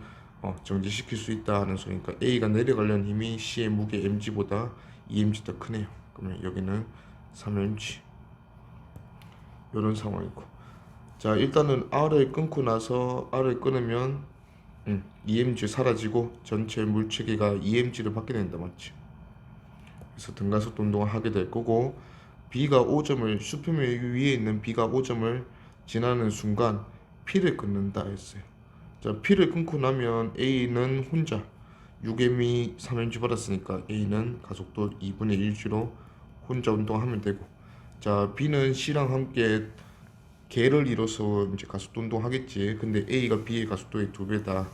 정지시킬 수 있다 하는 소리니까 A가 내려가려는 힘이 C의 무게 mg보다 2mg 더 크네요. 그러면 여기는 3mg 이런 상황이고, 자 일단은 R을 끊고 나서 R을 끊으면 EMG 사라지고 전체 물체계가 EMG를 받게 된다 맞지? 그래서 등가속도 운동을 하게 될 거고, B가 5점을 수표면 위에 있는 B가 5점을 지나는 순간 P를 끊는다 했어요. 자, P를 끊고 나면 A는 혼자 6m이 3mg 받았으니까 A는 가속도 2분의 1g로 혼자 운동하면 되고, 자 B는 C랑 함께 개를 이뤄서 이제 가속도 운동하겠지. 근데 A가 B의 가속도의 2배다.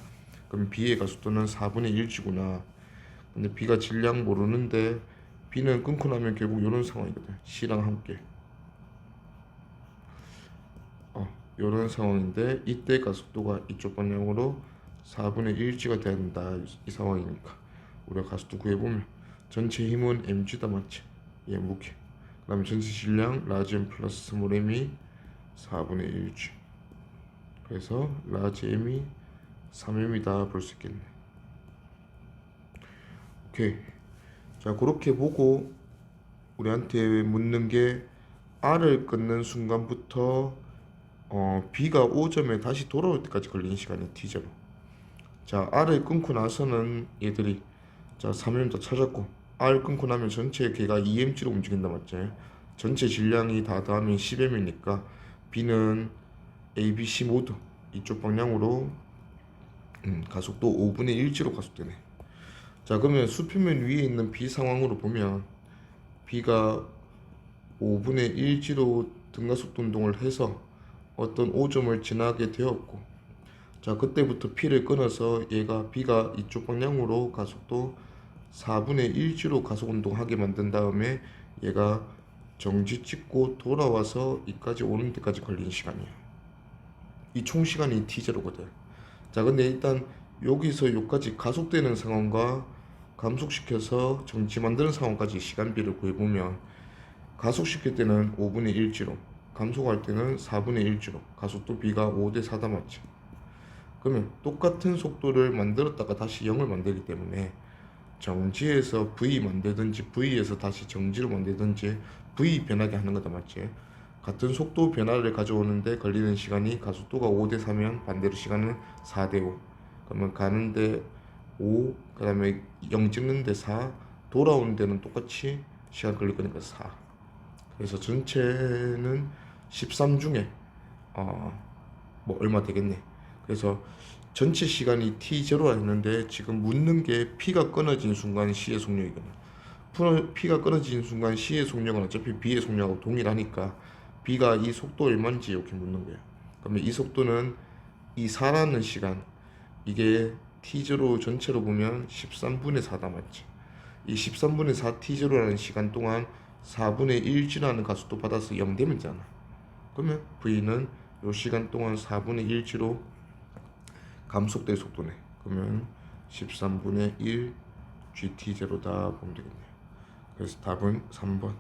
그럼 B의 가속도는 4분의 1g구나. 근데 B가 질량 모르는데 B는 끊고 나면 결국 이런 상황이거든. C랑 함께. 이런 상황인데 이때 가속도가 이쪽 방향으로 4분의 1g가 돼야 된다. 이 상황이니까 우리가 가속도 구해보면 전체 힘은 mg다 맞지? 얘 무게. 그 다음에 전체 질량 라지 m 플러스 스몰 m이 4분의 1g. 그래서 라지 m이 3m이다 볼 수 있겠네. 오케이. 자, 그렇게 보고 우리한테 묻는 게 R을 끊는 순간부터 B가 5점에 다시 돌아올 때까지 걸리는 시간이 T제로. 자, R을 끊고 나서는 얘들이 자 3m 더 찾았고, R 끊고 나면 전체 걔가 2mg로 움직인다 맞지? 전체 질량이 다 더하면 10m이니까 B는 A, B, C 모두 이쪽 방향으로 가속도 5분의 1g로 가속되네. 자, 그러면 수표면 위에 있는 B 상황으로 보면 B가 5분의 1g로 등가속도 운동을 해서 어떤 5점을 지나게 되었고, 자 그때부터 P를 끊어서 얘가 B가 이쪽 방향으로 가속도 4분의 1g로 가속 운동하게 만든 다음에 얘가 정지 찍고 돌아와서 이까지 오는 데까지 걸리는 시간이야. 이 총 시간이 T0거든. 자, 근데 일단 여기서 여기까지 가속되는 상황과 감속시켜서 정지 만드는 상황까지 시간비를 구해보면 가속시킬 때는 5분의 1g로, 감속할 때는 4분의 1g로 가속도 B가 5대 4다 맞지? 그러면 똑같은 속도를 만들었다가 다시 0을 만들기 때문에 정지에서 V 만들든지 V에서 다시 정지를 만들든지 V 변하게 하는 거다 맞지? 같은 속도 변화를 가져오는데 걸리는 시간이 가속도가 5대 4면 반대로 시간은 4대 5. 그러면 가는데 5, 그 다음에 0 찍는데 4, 돌아오는 데는 똑같이 시간 걸릴 거니까 4. 그래서 전체는 13 중에 뭐 얼마 되겠네. 그래서 전체 시간이 t0라 했는데 지금 묻는 게 P가 끊어진 순간 C의 속력이거든. P가 끊어진 순간 C의 속력은 어차피 B의 속력하고 동일하니까 B가 이 속도 얼마인지 이렇게 묻는 거예요. 그러면 이 속도는 이 4라는 시간, 이게 t0 전체로 보면 13분의 4다 맞지? 이 13분의 4 t0라는 시간 동안 4분의 1g라는 가속도 받아서 0 되면 되잖아. 그러면 V는 이 시간 동안 4분의 1g로 감속될 속도네. 그러면 13분의 1 GT0다 보면 되겠네요. 그래서 답은 3번.